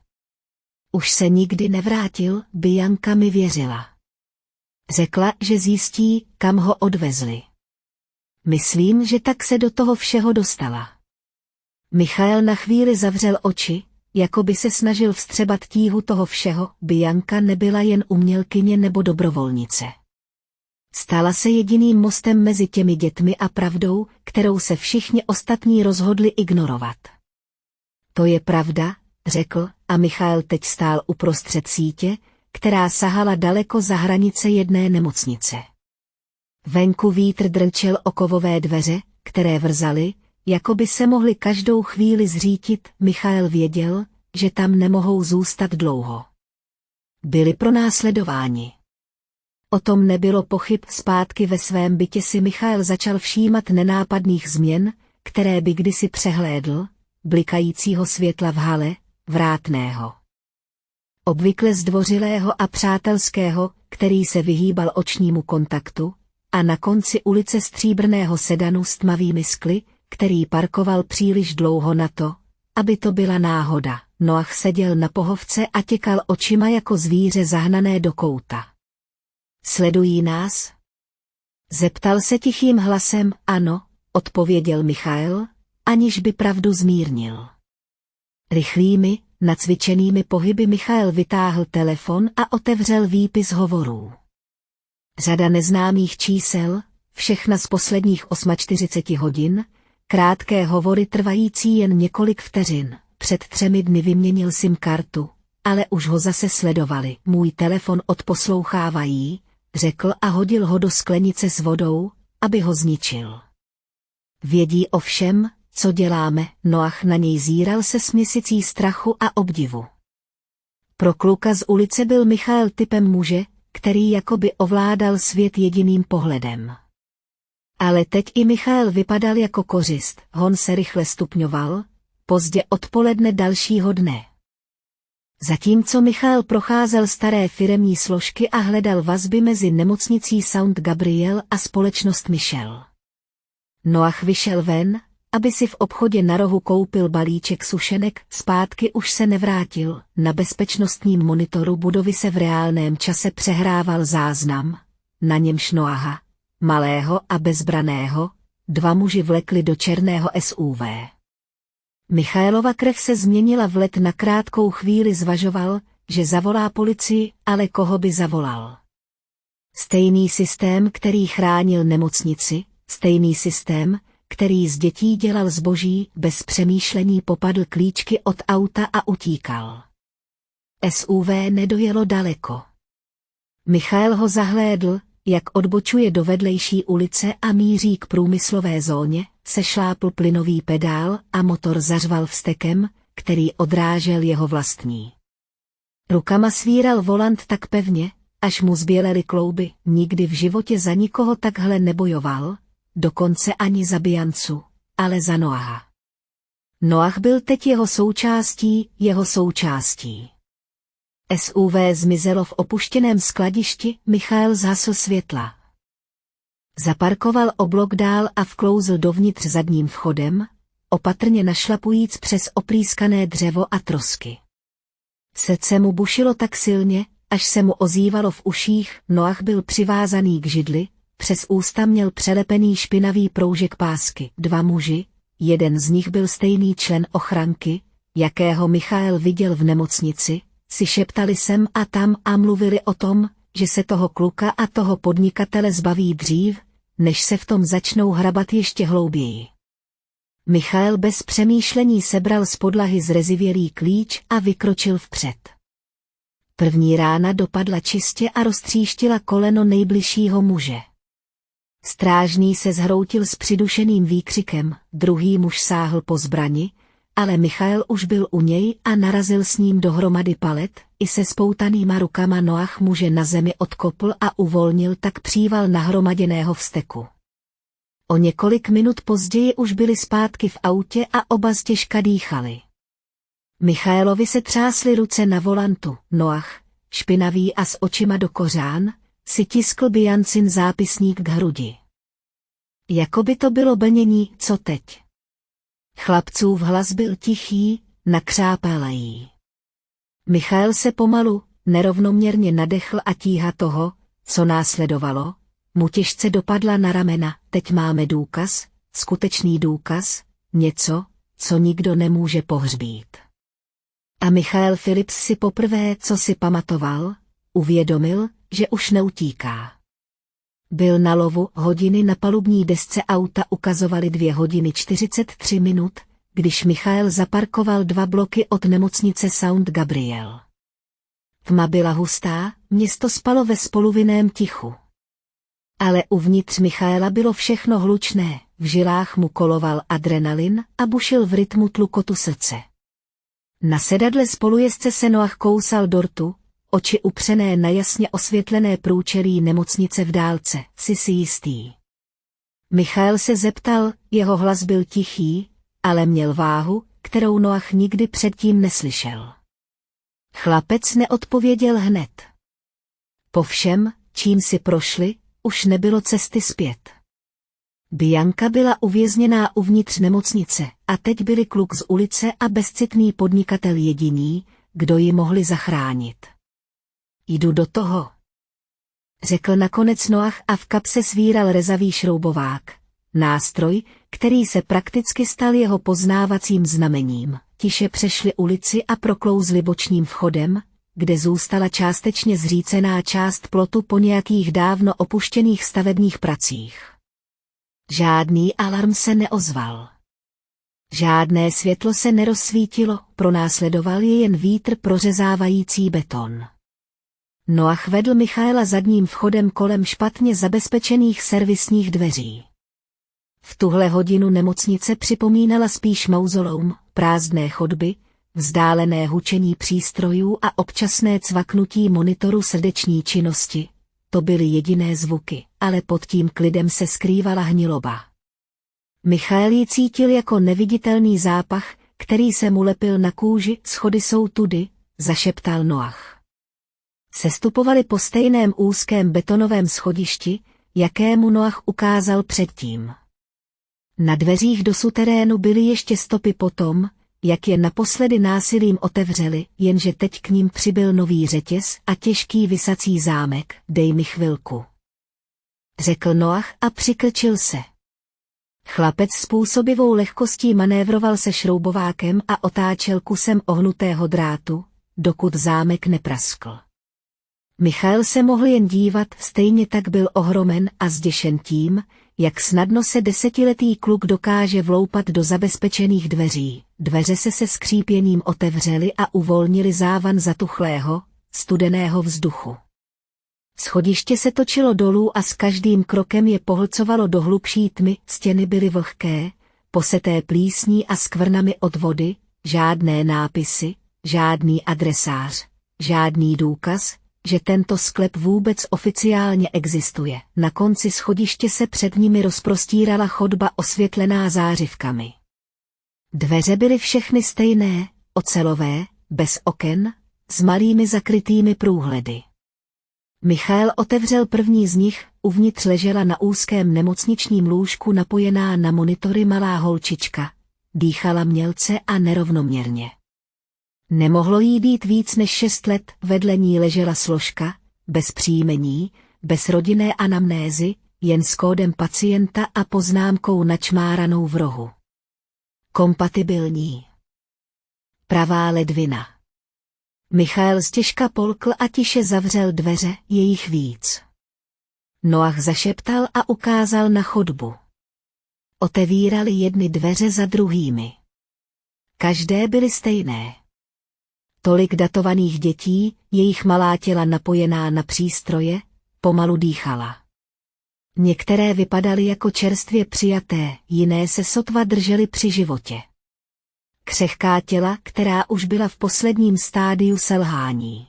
Už se nikdy nevrátil, Bianca mi věřila. Řekla, že zjistí, kam ho odvezli. Myslím, že tak se do toho všeho dostala. Michael na chvíli zavřel oči, jako by se snažil vstřebat tíhu toho všeho. Bianca nebyla jen umělkyně nebo dobrovolnice. Stala se jediným mostem mezi těmi dětmi a pravdou, kterou se všichni ostatní rozhodli ignorovat. To je pravda, řekl, a Michael teď stál uprostřed sítě, která sahala daleko za hranice jedné nemocnice. Venku vítr drnčel o kovové dveře, které vrzaly, jako by se mohly každou chvíli zřítit. Michael věděl, že tam nemohou zůstat dlouho. Byli pronásledováni. O tom nebylo pochyb. Zpátky ve svém bytě si Michael začal všímat nenápadných změn, které by kdysi přehlédl, blikajícího světla v hale, vrátného. Obvykle zdvořilého a přátelského, který se vyhýbal očnímu kontaktu, a na konci ulice stříbrného sedanu s tmavými skly, který parkoval příliš dlouho na to, aby to byla náhoda. Noach seděl na pohovce a těkal očima jako zvíře zahnané do kouta. Sledují nás? Zeptal se tichým hlasem. Ano, odpověděl Michael, aniž by pravdu zmírnil. Rychlými, nacvičenými pohyby Michael vytáhl telefon a otevřel výpis hovorů. Řada neznámých čísel, všechna z posledních 48 hodin, krátké hovory trvající jen několik vteřin. Před 3 dny vyměnil SIM kartu, ale už ho zase sledovali. Můj telefon odposlouchávají, řekl a hodil ho do sklenice s vodou, aby ho zničil. Vědí o všem, co děláme. Noach na něj zíral se směsicí strachu a obdivu. Pro kluka z ulice byl Michael typem muže, který jakoby ovládal svět jediným pohledem. Ale teď i Michael vypadal jako kořist. Hon se rychle stupňoval, pozdě odpoledne dalšího dne. Zatímco Michael procházel staré firemní složky a hledal vazby mezi nemocnicí St. Gabriel a společnost Michel. Noah vyšel ven, aby si v obchodě na rohu koupil balíček sušenek, zpátky už se nevrátil, na bezpečnostním monitoru budovy se v reálném čase přehrával záznam, na němž Noaha, malého a bezbraného, dva muži vlekli do černého SUV. Michaelova krev se změnila v led, na krátkou chvíli zvažoval, že zavolá policii, ale koho by zavolal? Stejný systém, který chránil nemocnici, stejný systém, který z dětí dělal zboží, bez přemýšlení popadl klíčky od auta a utíkal. SUV nedojelo daleko. Michael ho zahlédl, jak odbočuje do vedlejší ulice a míří k průmyslové zóně, sešlápl plynový pedál a motor zařval vztekem, který odrážel jeho vlastní. Rukama svíral volant tak pevně, až mu zbělely klouby, nikdy v životě za nikoho takhle nebojoval, dokonce ani za Biancu, ale za Noaha. Noah byl teď jeho součástí. SUV zmizelo v opuštěném skladišti, Michael zhasl světla. Zaparkoval o blok dál a vklouzl dovnitř zadním vchodem, opatrně našlapujíc přes oprýskané dřevo a trosky. Srdce mu bušilo tak silně, až se mu ozývalo v uších, Noah byl přivázaný k židli, přes ústa měl přelepený špinavý proužek pásky. Dva muži, jeden z nich byl stejný člen ochranky, jakého Michael viděl v nemocnici, si šeptali sem a tam a mluvili o tom, že se toho kluka a toho podnikatele zbaví dřív, než se v tom začnou hrabat ještě hlouběji. Michael bez přemýšlení sebral z podlahy zrezivělý klíč a vykročil vpřed. První rána dopadla čistě a roztříštila koleno nejbližšího muže. Strážný se zhroutil s přidušeným výkřikem, druhý muž sáhl po zbrani, ale Michael už byl u něj a narazil s ním dohromady palet, i se spoutanýma rukama Noah muže na zemi odkopl a uvolnil tak příval nahromaděného vzteku. O několik minut později už byli zpátky v autě a oba ztěžka dýchali. Michaelovi se třásly ruce na volantu, Noah, špinavý a s očima do kořán, si tiskl Biancin zápisník k hrudi. Jakoby to bylo blnění, co teď. Chlapcův hlas byl tichý, nakřápalý. Michael se pomalu, nerovnoměrně nadechl a tíha toho, co následovalo, mu těžce dopadla na ramena. Teď máme důkaz, skutečný důkaz, něco, co nikdo nemůže pohřbít. A Michael Phillips si poprvé, co si pamatoval, uvědomil, že už neutíká. Byl na lovu, hodiny na palubní desce auta ukazovaly 2 hodiny 43 minut, když Michael zaparkoval 2 bloky od nemocnice St. Gabriel. Tma byla hustá, město spalo ve spoluvinném tichu. Ale uvnitř Michaela bylo všechno hlučné, v žilách mu koloval adrenalin a bušil v rytmu tlukotu srdce. Na sedadle spolujezdce se Noah kousal dortu, oči upřené na jasně osvětlené průčelí nemocnice v dálce, si jistý. Michael se zeptal, jeho hlas byl tichý, ale měl váhu, kterou Noah nikdy předtím neslyšel. Chlapec neodpověděl hned. Po všem, čím si prošli, už nebylo cesty zpět. Bianka byla uvězněná uvnitř nemocnice a teď byli kluk z ulice a bezcitný podnikatel jediní, kdo ji mohli zachránit. Jdu do toho, řekl nakonec Noah a v kapse svíral rezavý šroubovák, nástroj, který se prakticky stal jeho poznávacím znamením. Tiše přešli ulici a proklouzli bočním vchodem, kde zůstala částečně zřícená část plotu po nějakých dávno opuštěných stavebních pracích. Žádný alarm se neozval. Žádné světlo se nerozsvítilo, pronásledoval je jen vítr prořezávající beton. Noah vedl Michaela zadním vchodem kolem špatně zabezpečených servisních dveří. V tuhle hodinu nemocnice připomínala spíš mauzoleum, prázdné chodby, vzdálené hučení přístrojů a občasné cvaknutí monitoru srdeční činnosti. To byly jediné zvuky, ale pod tím klidem se skrývala hniloba. Michael ji cítil jako neviditelný zápach, který se mu lepil na kůži, schody jsou tudy, zašeptal Noach. Sestupovali po stejném úzkém betonovém schodišti, jakému Noach ukázal předtím. Na dveřích do suterénu byly ještě stopy po tom, jak je naposledy násilím otevřeli, jenže teď k ním přibyl nový řetěz a těžký visací zámek. Dej mi chvilku, řekl Noach a přikrčil se. Chlapec s působivou lehkostí manévroval se šroubovákem a otáčel kusem ohnutého drátu, dokud zámek nepraskl. Michael se mohl jen dívat, stejně tak byl ohromen a zděšen tím, jak snadno se 10letý kluk dokáže vloupat do zabezpečených dveří. Dveře se skřípěním otevřely a uvolnili závan zatuchlého, studeného vzduchu. Schodiště se točilo dolů a s každým krokem je pohlcovalo do hlubší tmy, stěny byly vlhké, poseté plísní a skvrnami od vody, žádné nápisy, žádný adresář, žádný důkaz, že tento sklep vůbec oficiálně existuje. Na konci schodiště se před nimi rozprostírala chodba osvětlená zářivkami. Dveře byly všechny stejné, ocelové, bez oken, s malými zakrytými průhledy. Michael otevřel první z nich, uvnitř ležela na úzkém nemocničním lůžku napojená na monitory malá holčička, dýchala mělce a nerovnoměrně. Nemohlo jí být víc než 6 let, vedle ní ležela složka, bez příjmení, bez rodinné anamnézy, jen s kódem pacienta a poznámkou načmáranou v rohu. Kompatibilní. Pravá ledvina. Michael ztěžka polkl a tiše zavřel dveře, je jich víc. Noach zašeptal a ukázal na chodbu. Otevírali jedny dveře za druhými. Každé byly stejné. Tolik datovaných dětí, jejich malá těla napojená na přístroje, pomalu dýchala. Některé vypadaly jako čerstvě přijaté, jiné se sotva držely při životě. Křehká těla, která už byla v posledním stádiu selhání.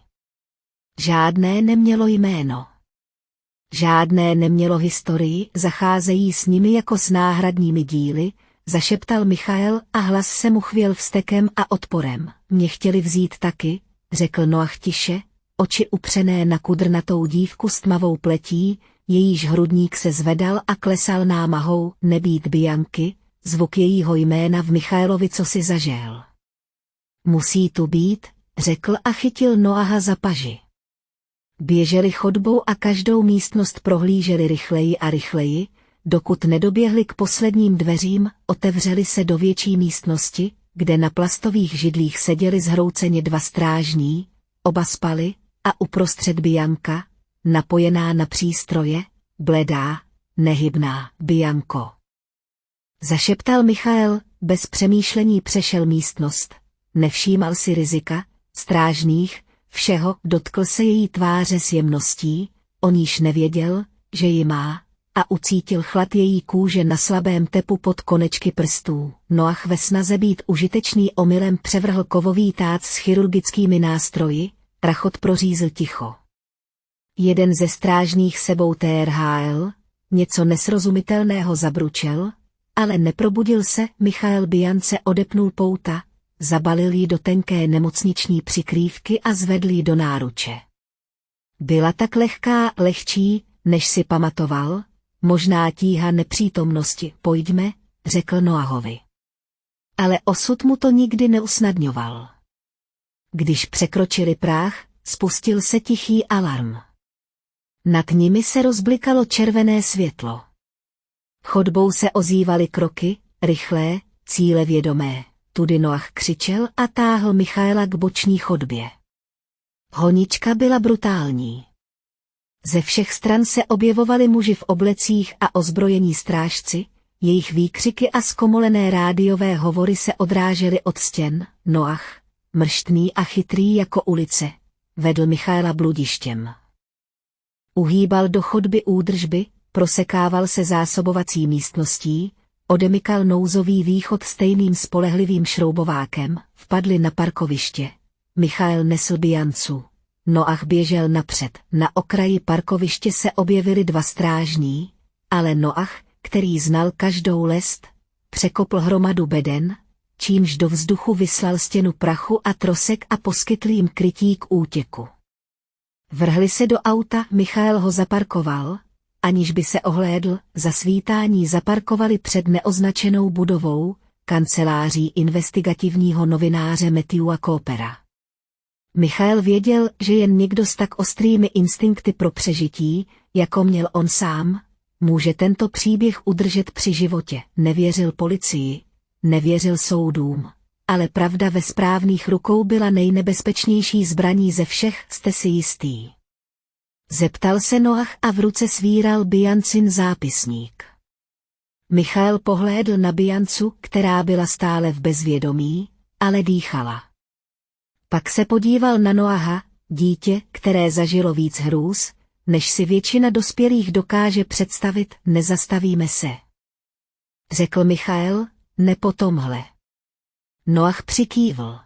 Žádné nemělo jméno. Žádné nemělo historii, zacházejí s nimi jako s náhradními díly, zašeptal Michael a hlas se mu chvěl vztekem a odporem. Mě chtěli vzít taky, řekl Noach tiše, oči upřené na kudrnatou dívku s tmavou pletí, jejíž hrudník se zvedal a klesal námahou, nebýt Bianky, zvuk jejího jména v Michaelovi cosi zažél. Musí tu být, řekl a chytil Noaha za paži. Běželi chodbou a každou místnost prohlíželi rychleji a rychleji, dokud nedoběhli k posledním dveřím, otevřeli se do větší místnosti, kde na plastových židlích seděli zhrouceně 2 strážní, oba spali, a uprostřed Bianka, napojená na přístroje, bledá, nehybná. Bianko, zašeptal Michael, bez přemýšlení přešel místnost, nevšímal si rizika, strážných, všeho, dotkl se její tváře s jemností, o níž nevěděl, že ji má, a ucítil chlad její kůže na slabém tepu pod konečky prstů. Noach ve snaze být užitečný omylem převrhl kovový tác s chirurgickými nástroji, rachot prořízl ticho. Jeden ze strážných sebou TRHL, něco nesrozumitelného zabručel, ale neprobudil se. Michael Biance odepnul pouta, zabalil ji do tenké nemocniční přikrývky a zvedl ji do náruče. Byla tak lehká, lehčí, než si pamatoval, možná tíha nepřítomnosti. Pojďme, řekl Noahovi. Ale osud mu to nikdy neusnadňoval. Když překročili práh, spustil se tichý alarm. Nad nimi se rozblikalo červené světlo. Chodbou se ozývaly kroky, rychlé, cílevědomé. Tudy Noach křičel a táhl Michaela k boční chodbě. Honička byla brutální. Ze všech stran se objevovali muži v oblecích a ozbrojení strážci, jejich výkřiky a zkomolené rádiové hovory se odrážely od stěn. Noach, mrštný a chytrý jako ulice, vedl Michaela bludištěm. Uhýbal do chodby údržby, prosekával se zásobovací místností, odemykal nouzový východ stejným spolehlivým šroubovákem, vpadli na parkoviště. Michael nesl Biancu. Noach běžel napřed. Na okraji parkoviště se objevili 2 strážní, ale Noach, který znal každou lest, překopl hromadu beden, čímž do vzduchu vyslal stěnu prachu a trosek a poskytl jim krytí k útěku. Vrhli se do auta, Michael ho zaparkoval, aniž by se ohlédl, za svítání zaparkovali před neoznačenou budovou, kanceláří investigativního novináře Matthewa Coopera. Michael věděl, že jen někdo s tak ostrými instinkty pro přežití, jako měl on sám, může tento příběh udržet při životě. Nevěřil policii, nevěřil soudům, ale pravda ve správných rukou byla nejnebezpečnější zbraní ze všech, jste si jistý? Zeptal se Noah a v ruce svíral Biancin zápisník. Michael pohlédl na Biancu, která byla stále v bezvědomí, ale dýchala. Pak se podíval na Noaha, dítě, které zažilo víc hrůz, než si většina dospělých dokáže představit. Nezastavíme se, řekl Michael, ne po tomhle. Noah přikývl.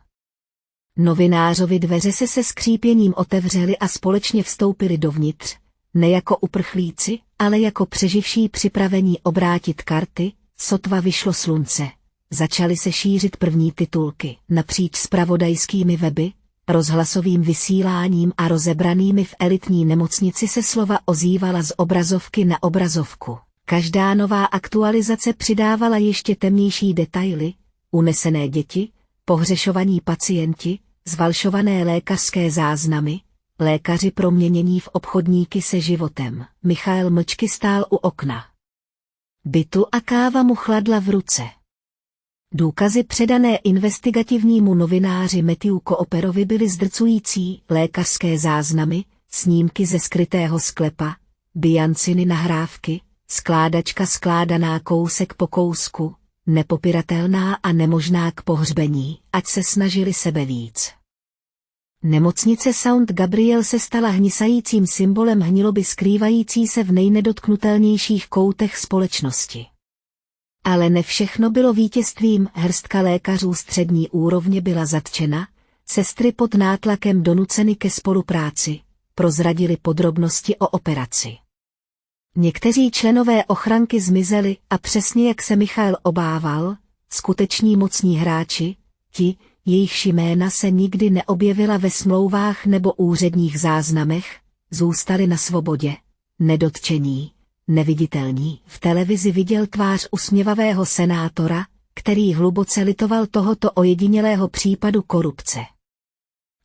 Novinářovi dveře se skřípěním otevřely a společně vstoupili dovnitř, ne jako uprchlíci, ale jako přeživší připravení obrátit karty. Sotva vyšlo slunce. Začaly se šířit první titulky napříč zpravodajskými weby, rozhlasovým vysíláním a rozebranými v elitní nemocnici se slova ozývala z obrazovky na obrazovku. Každá nová aktualizace přidávala ještě temnější detaily: unesené děti, pohřešovaní pacienti, zfalšované lékařské záznamy, lékaři proměnění v obchodníky se životem. Michael mlčky stál u okna bytu a káva mu chladla v ruce. Důkazy předané investigativnímu novináři Matthewu Cooperovi byly zdrcující: lékařské záznamy, snímky ze skrytého sklepa, Bianciny nahrávky, skládačka skládaná kousek po kousku, nepopiratelná a nemožná k pohřbení, ať se snažili sebe víc. Nemocnice St. Gabriel se stala hnisajícím symbolem hniloby skrývající se v nejnedotknutelnějších koutech společnosti. Ale ne všechno bylo vítězstvím. Hrstka lékařů střední úrovně byla zatčena, sestry pod nátlakem donuceny ke spolupráci, prozradili podrobnosti o operaci. Někteří členové ochranky zmizeli a přesně jak se Michael obával, skuteční mocní hráči, ti, jejichž jména se nikdy neobjevila ve smlouvách nebo úředních záznamech, zůstali na svobodě, nedotčení, neviditelní. V televizi viděl tvář usměvavého senátora, který hluboce litoval tohoto ojedinělého případu korupce.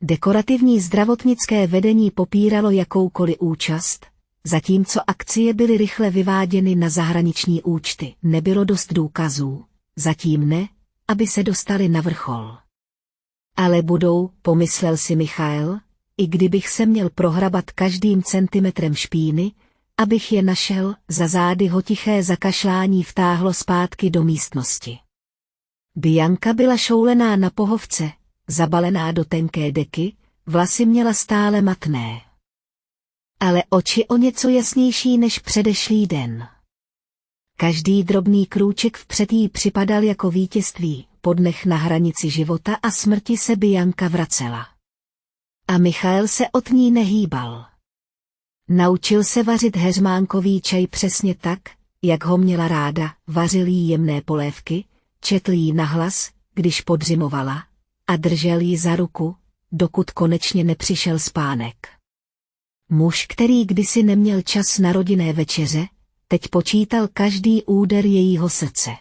Dekorativní zdravotnické vedení popíralo jakoukoliv účast, zatímco akcie byly rychle vyváděny na zahraniční účty. Nebylo dost důkazů, zatím ne, aby se dostali na vrchol. Ale budou, pomyslel si Michael, i kdybych se měl prohrabat každým centimetrem špíny, abych je našel. Za zády ho tiché zakašlání vtáhlo zpátky do místnosti. Bianka byla šoulená na pohovce, zabalená do tenké deky, vlasy měla stále matné. Ale oči o něco jasnější než předešlý den. Každý drobný krůček vpřed jí připadal jako vítězství. Po dnech na hranici života a smrti se Bianka vracela. A Michael se od ní nehýbal. Naučil se vařit heřmánkový čaj přesně tak, jak ho měla ráda, vařil jí jemné polévky, četl jí nahlas, když podřimovala, a držel jí za ruku, dokud konečně nepřišel spánek. Muž, který kdysi neměl čas na rodinné večeře, teď počítal každý úder jejího srdce.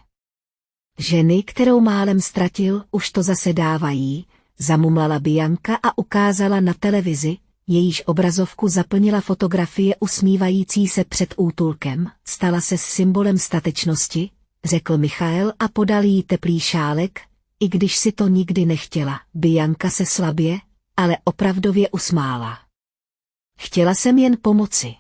Ženy, kterou málem ztratil, už to zase dávají, zamumlala Bianka a ukázala na televizi, jejíž obrazovku zaplnila fotografie usmívající se před útulkem. Stala se s symbolem statečnosti, řekl Michael a podal jí teplý šálek, i když si to nikdy nechtěla. Bianka se slabě, ale opravdově usmála. Chtěla jsem jen pomoci.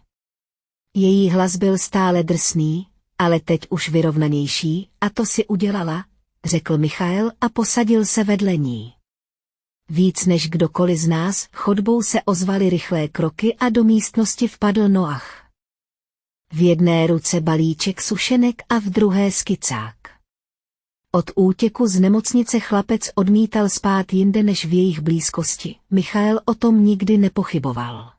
Její hlas byl stále drsný, ale teď už vyrovnanější, a to si udělala, řekl Michael a posadil se vedle ní. Víc než kdokoliv z nás, chodbou se ozvaly rychlé kroky a do místnosti vpadl Noah. V jedné ruce balíček sušenek a v druhé skicák. Od útěku z nemocnice chlapec odmítal spát jinde než v jejich blízkosti. Michael o tom nikdy nepochyboval.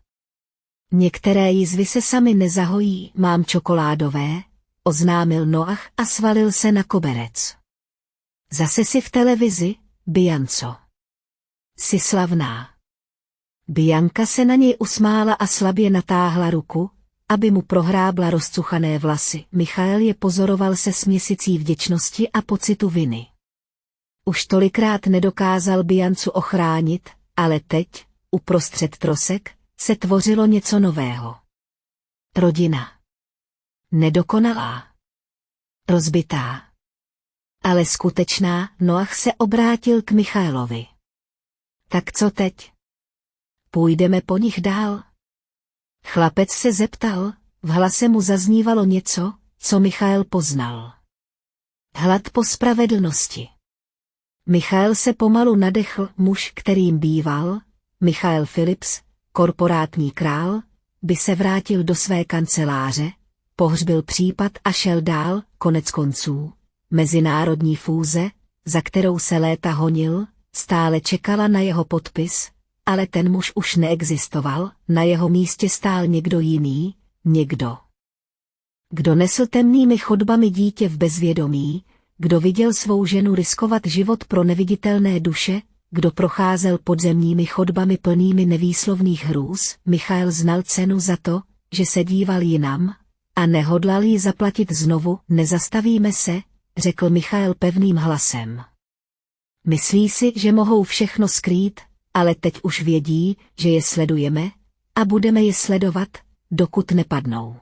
Některé jizvy se sami nezahojí, mám čokoládové, oznámil Noah a svalil se na koberec. Zase si v televizi, Bianco. Jsi slavná. Bianka se na něj usmála a slabě natáhla ruku, aby mu prohrábla rozcuchané vlasy. Michael je pozoroval se směsicí vděčnosti a pocitu viny. Už tolikrát nedokázal Biancu ochránit, ale teď, uprostřed trosek, se tvořilo něco nového. Rodina. Nedokonalá. Rozbitá. Ale skutečná. Noah se obrátil k Michaelovi. Tak co teď? Půjdeme po nich dál? Chlapec se zeptal, v hlase mu zaznívalo něco, co Michael poznal. Hlad po spravedlnosti. Michael se pomalu nadechl. Muž, kterým býval, Michael Phillips, korporátní král, by se vrátil do své kanceláře, pohřbil případ a šel dál. Konec konců, mezinárodní fúze, za kterou se léta honil, stále čekala na jeho podpis, ale ten muž už neexistoval, na jeho místě stál někdo jiný, někdo, kdo nesl temnými chodbami dítě v bezvědomí, kdo viděl svou ženu riskovat život pro neviditelné duše, kdo procházel podzemními chodbami plnými nevýslovných hrůz. Michael znal cenu za to, že se díval jinam, a nehodlal ji zaplatit znovu. Nezastavíme se, řekl Michael pevným hlasem. Myslí si, že mohou všechno skrýt, ale teď už vědí, že je sledujeme, a budeme je sledovat, dokud nepadnou.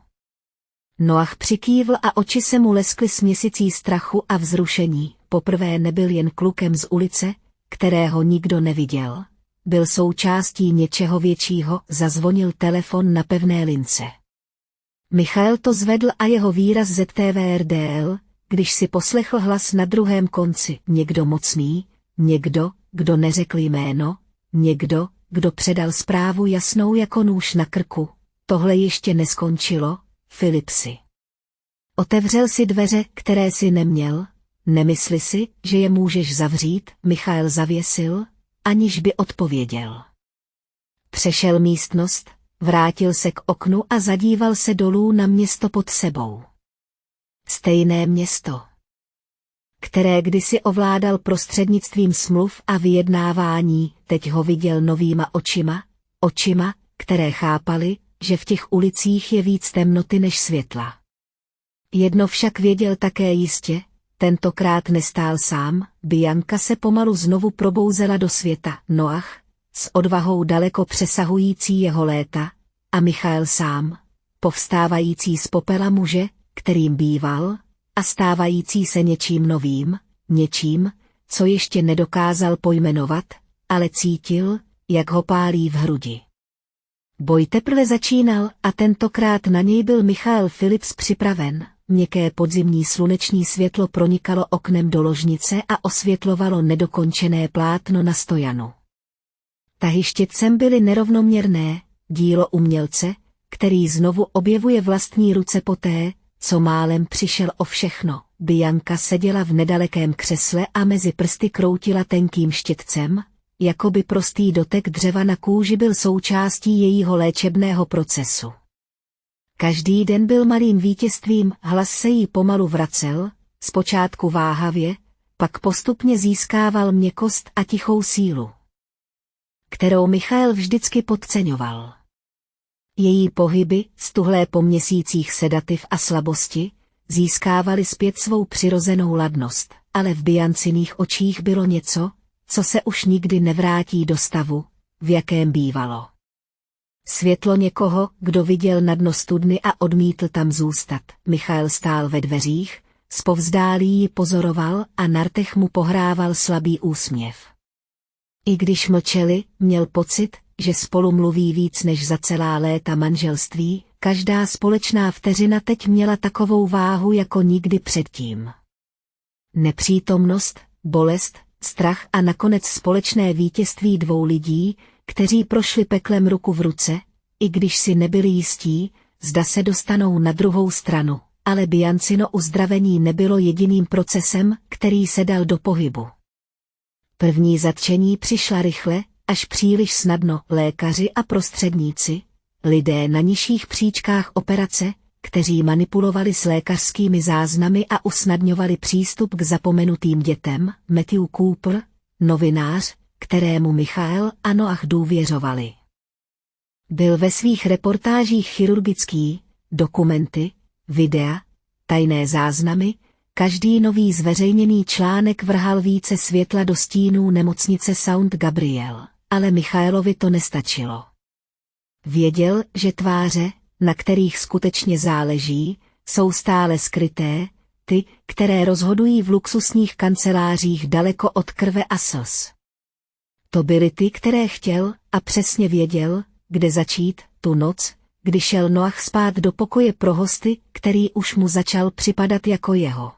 Noah přikývl a oči se mu leskly směsicí strachu a vzrušení. Poprvé nebyl jen klukem z ulice, kterého nikdo neviděl. Byl součástí něčeho většího. Zazvonil telefon na pevné lince. Michael to zvedl a jeho výraz ZTVRDL, když si poslechl hlas na druhém konci. Někdo mocný, někdo, kdo neřekl jméno, někdo, kdo předal zprávu jasnou jako nůž na krku. Tohle ještě neskončilo, Philipsi. Otevřel si dveře, které si neměl. Nemysli si, že je můžeš zavřít. Michael zavěsil, aniž by odpověděl. Přešel místnost, vrátil se k oknu a zadíval se dolů na město pod sebou. Stejné město, které kdysi ovládal prostřednictvím smluv a vyjednávání, teď ho viděl novýma očima, které chápali, že v těch ulicích je víc temnoty než světla. Jedno však věděl také jistě, tentokrát nestál sám. Bianka se pomalu znovu probouzela do světa. Noah, s odvahou daleko přesahující jeho léta, a Michael sám, povstávající z popela muže, kterým býval, a stávající se něčím novým, něčím, co ještě nedokázal pojmenovat, ale cítil, jak ho pálí v hrudi. Boj teprve začínal a tentokrát na něj byl Michael Phillips připraven. Měkké podzimní sluneční světlo pronikalo oknem do ložnice a osvětlovalo nedokončené plátno na stojanu. Tahy štětcem byly nerovnoměrné, dílo umělce, který znovu objevuje vlastní ruce poté, co málem přišel o všechno. Bianka seděla v nedalekém křesle a mezi prsty kroutila tenkým štětcem, jako by prostý dotek dřeva na kůži byl součástí jejího léčebného procesu. Každý den byl malým vítězstvím, hlas se jí pomalu vracel, zpočátku váhavě, pak postupně získával měkkost a tichou sílu, kterou Michael vždycky podceňoval. Její pohyby, stuhlé po měsících sedativ a slabosti, získávaly zpět svou přirozenou ladnost, ale v Bianciných očích bylo něco, co se už nikdy nevrátí do stavu, v jakém bývalo. Světlo někoho, kdo viděl na dno studny a odmítl tam zůstat. Michael stál ve dveřích, zpovzdálí ji pozoroval a na rtech mu pohrával slabý úsměv. I když mlčeli, měl pocit, že spolu mluví víc než za celá léta manželství. Každá společná vteřina teď měla takovou váhu jako nikdy předtím. Nepřítomnost, bolest, strach a nakonec společné vítězství dvou lidí, kteří prošli peklem ruku v ruce, i když si nebyli jistí, zda se dostanou na druhou stranu, ale Biancino uzdravení nebylo jediným procesem, který se dal do pohybu. První zatčení přišla rychle, až příliš snadno. Lékaři a prostředníci, lidé na nižších příčkách operace, kteří manipulovali s lékařskými záznamy a usnadňovali přístup k zapomenutým dětem, Matthew Cooper, novinář, kterému Michael a Noah důvěřovali. Byl ve svých reportážích chirurgický, dokumenty, videa, tajné záznamy, každý nový zveřejněný článek vrhal více světla do stínů nemocnice St. Gabriel, ale Michaelovi to nestačilo. Věděl, že tváře, na kterých skutečně záleží, jsou stále skryté, ty, které rozhodují v luxusních kancelářích daleko od krve a slz. To byly ty, které chtěl, a přesně věděl, kde začít, tu noc, kdy šel Noah spát do pokoje pro hosty, který už mu začal připadat jako jeho.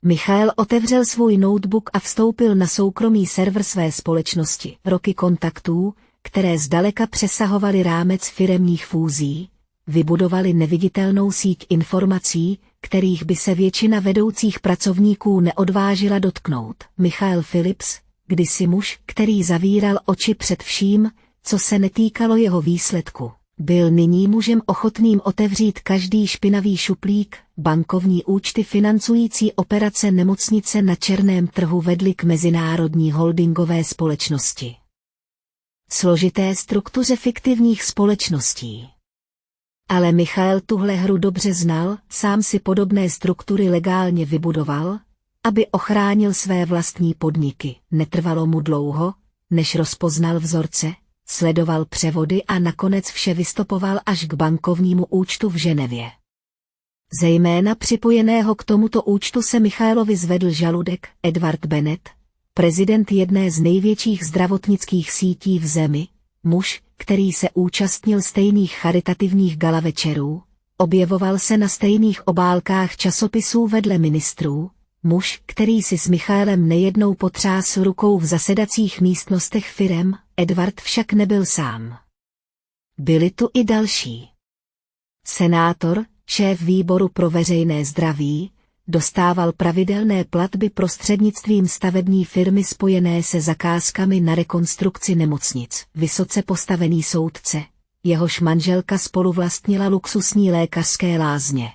Michael otevřel svůj notebook a vstoupil na soukromý server své společnosti. Roky kontaktů, které zdaleka přesahovaly rámec firemních fúzí, vybudovali neviditelnou síť informací, kterých by se většina vedoucích pracovníků neodvážila dotknout. Michael Phillips, kdysi muž, který zavíral oči před vším, co se netýkalo jeho výsledku, byl nyní mužem ochotným otevřít každý špinavý šuplík. Bankovní účty financující operace nemocnice na černém trhu vedly k mezinárodní holdingové společnosti. Složité struktuře fiktivních společností. Ale Michael tuhle hru dobře znal, sám si podobné struktury legálně vybudoval, aby ochránil své vlastní podniky. Netrvalo mu dlouho, než rozpoznal vzorce, sledoval převody a nakonec vše vystopoval až k bankovnímu účtu v Ženevě. Zejména připojeného k tomuto účtu se Michaelovi zvedl žaludek. Edward Bennett, prezident jedné z největších zdravotnických sítí v zemi, muž, který se účastnil stejných charitativních gala večerů, objevoval se na stejných obálkách časopisů vedle ministrů, muž, který si s Michaelem nejednou potřásl rukou v zasedacích místnostech firem. Edward však nebyl sám. Byli tu i další. Senátor, šéf výboru pro veřejné zdraví, dostával pravidelné platby prostřednictvím stavební firmy spojené se zakázkami na rekonstrukci nemocnic. Vysoce postavený soudce, jehož manželka spoluvlastnila luxusní lékařské lázně.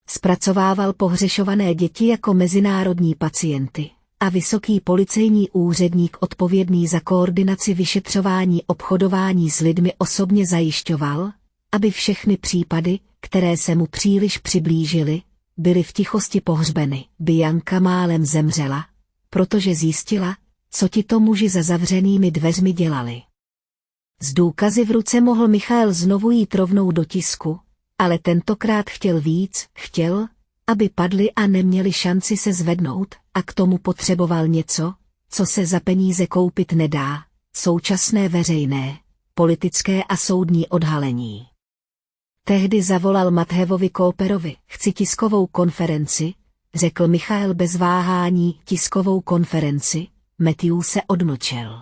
Zpracovával pohřešované děti jako mezinárodní pacienty a vysoký policejní úředník odpovědný za koordinaci vyšetřování obchodování s lidmi osobně zajišťoval, aby všechny případy, které se mu příliš přiblížily, byly v tichosti pohřbeny. Bianca málem zemřela, protože zjistila, co tito muži za zavřenými dveřmi dělali. S důkazy v ruce mohl Michael znovu jít rovnou do tisku, ale tentokrát chtěl víc, chtěl, aby padli a neměli šanci se zvednout, a k tomu potřeboval něco, co se za peníze koupit nedá, současné veřejné, politické a soudní odhalení. Tehdy zavolal Matthewovi Cooperovi: chci tiskovou konferenci, řekl Michael bez váhání. Tiskovou konferenci. Matthew se odmlčel.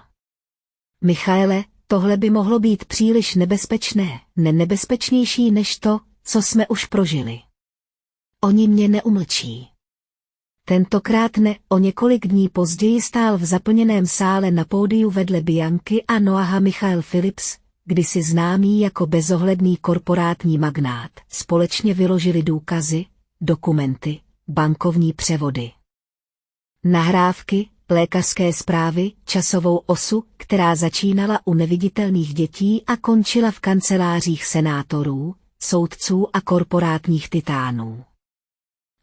Michaele, tohle by mohlo být příliš nebezpečné, nebezpečnější než to, co jsme už prožili. Oni mě neumlčí. Tentokrát ne. O několik dní později stál v zaplněném sále na pódiu vedle Bianky a Noaha Michael Phillips, kdysi známý jako bezohledný korporátní magnát. Společně vyložili důkazy, dokumenty, bankovní převody, nahrávky, lékařské zprávy, časovou osu, která začínala u neviditelných dětí a končila v kancelářích senátorů, soudců a korporátních titánů.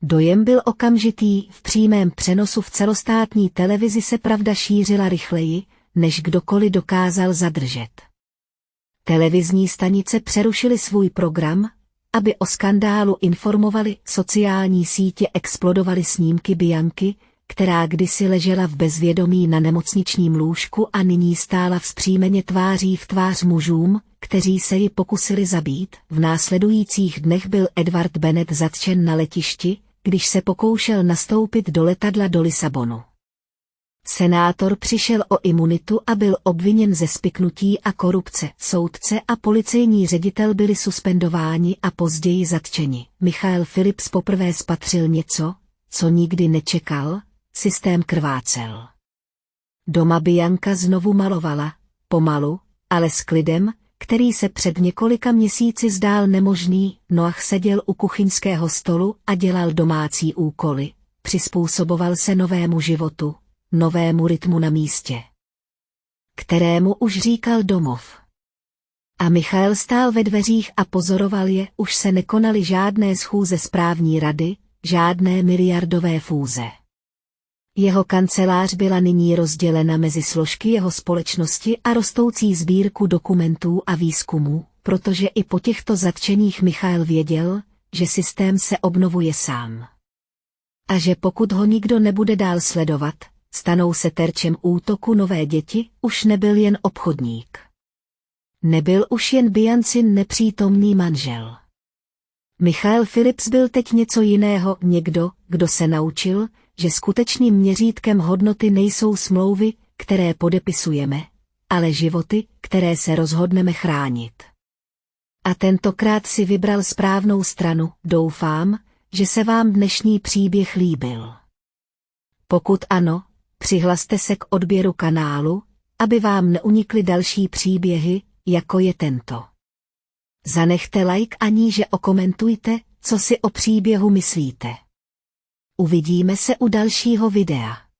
Dojem byl okamžitý, v přímém přenosu v celostátní televizi se pravda šířila rychleji, než kdokoliv dokázal zadržet. Televizní stanice přerušily svůj program, aby o skandálu informovali. Sociální sítě explodovaly snímky Bianky, která kdysi ležela v bezvědomí na nemocničním lůžku a nyní stála vzpřímeně tváří v tvář mužům, kteří se ji pokusili zabít. V následujících dnech byl Edward Bennett zatčen na letišti, když se pokoušel nastoupit do letadla do Lisabonu. Senátor přišel o imunitu a byl obviněn ze spiknutí a korupce. Soudce a policejní ředitel byli suspendováni a později zatčeni. Michael Phillips poprvé spatřil něco, co nikdy nečekal, systém krvácel. Doma Bianca znovu malovala, pomalu, ale s klidem, který se před několika měsíci zdál nemožný. Noach seděl u kuchyňského stolu a dělal domácí úkoly, přizpůsoboval se novému životu, novému rytmu na místě, kterému už říkal domov. A Michael stál ve dveřích a pozoroval je, už se nekonaly žádné schůze správní rady, žádné miliardové fúze. Jeho kancelář byla nyní rozdělena mezi složky jeho společnosti a rostoucí sbírku dokumentů a výzkumů, protože i po těchto zatčeních Michael věděl, že systém se obnovuje sám. A že pokud ho nikdo nebude dál sledovat, stanou se terčem útoku nové děti, už nebyl jen obchodník. Nebyl už jen Biancin nepřítomný manžel. Michael Phillips byl teď něco jiného, někdo, kdo se naučil, že skutečným měřítkem hodnoty nejsou smlouvy, které podepisujeme, ale životy, které se rozhodneme chránit. A tentokrát si vybral správnou stranu. Doufám, že se vám dnešní příběh líbil. Pokud ano, přihlaste se k odběru kanálu, aby vám neunikly další příběhy, jako je tento. Zanechte like a níže okomentujte, co si o příběhu myslíte. Uvidíme se u dalšího videa.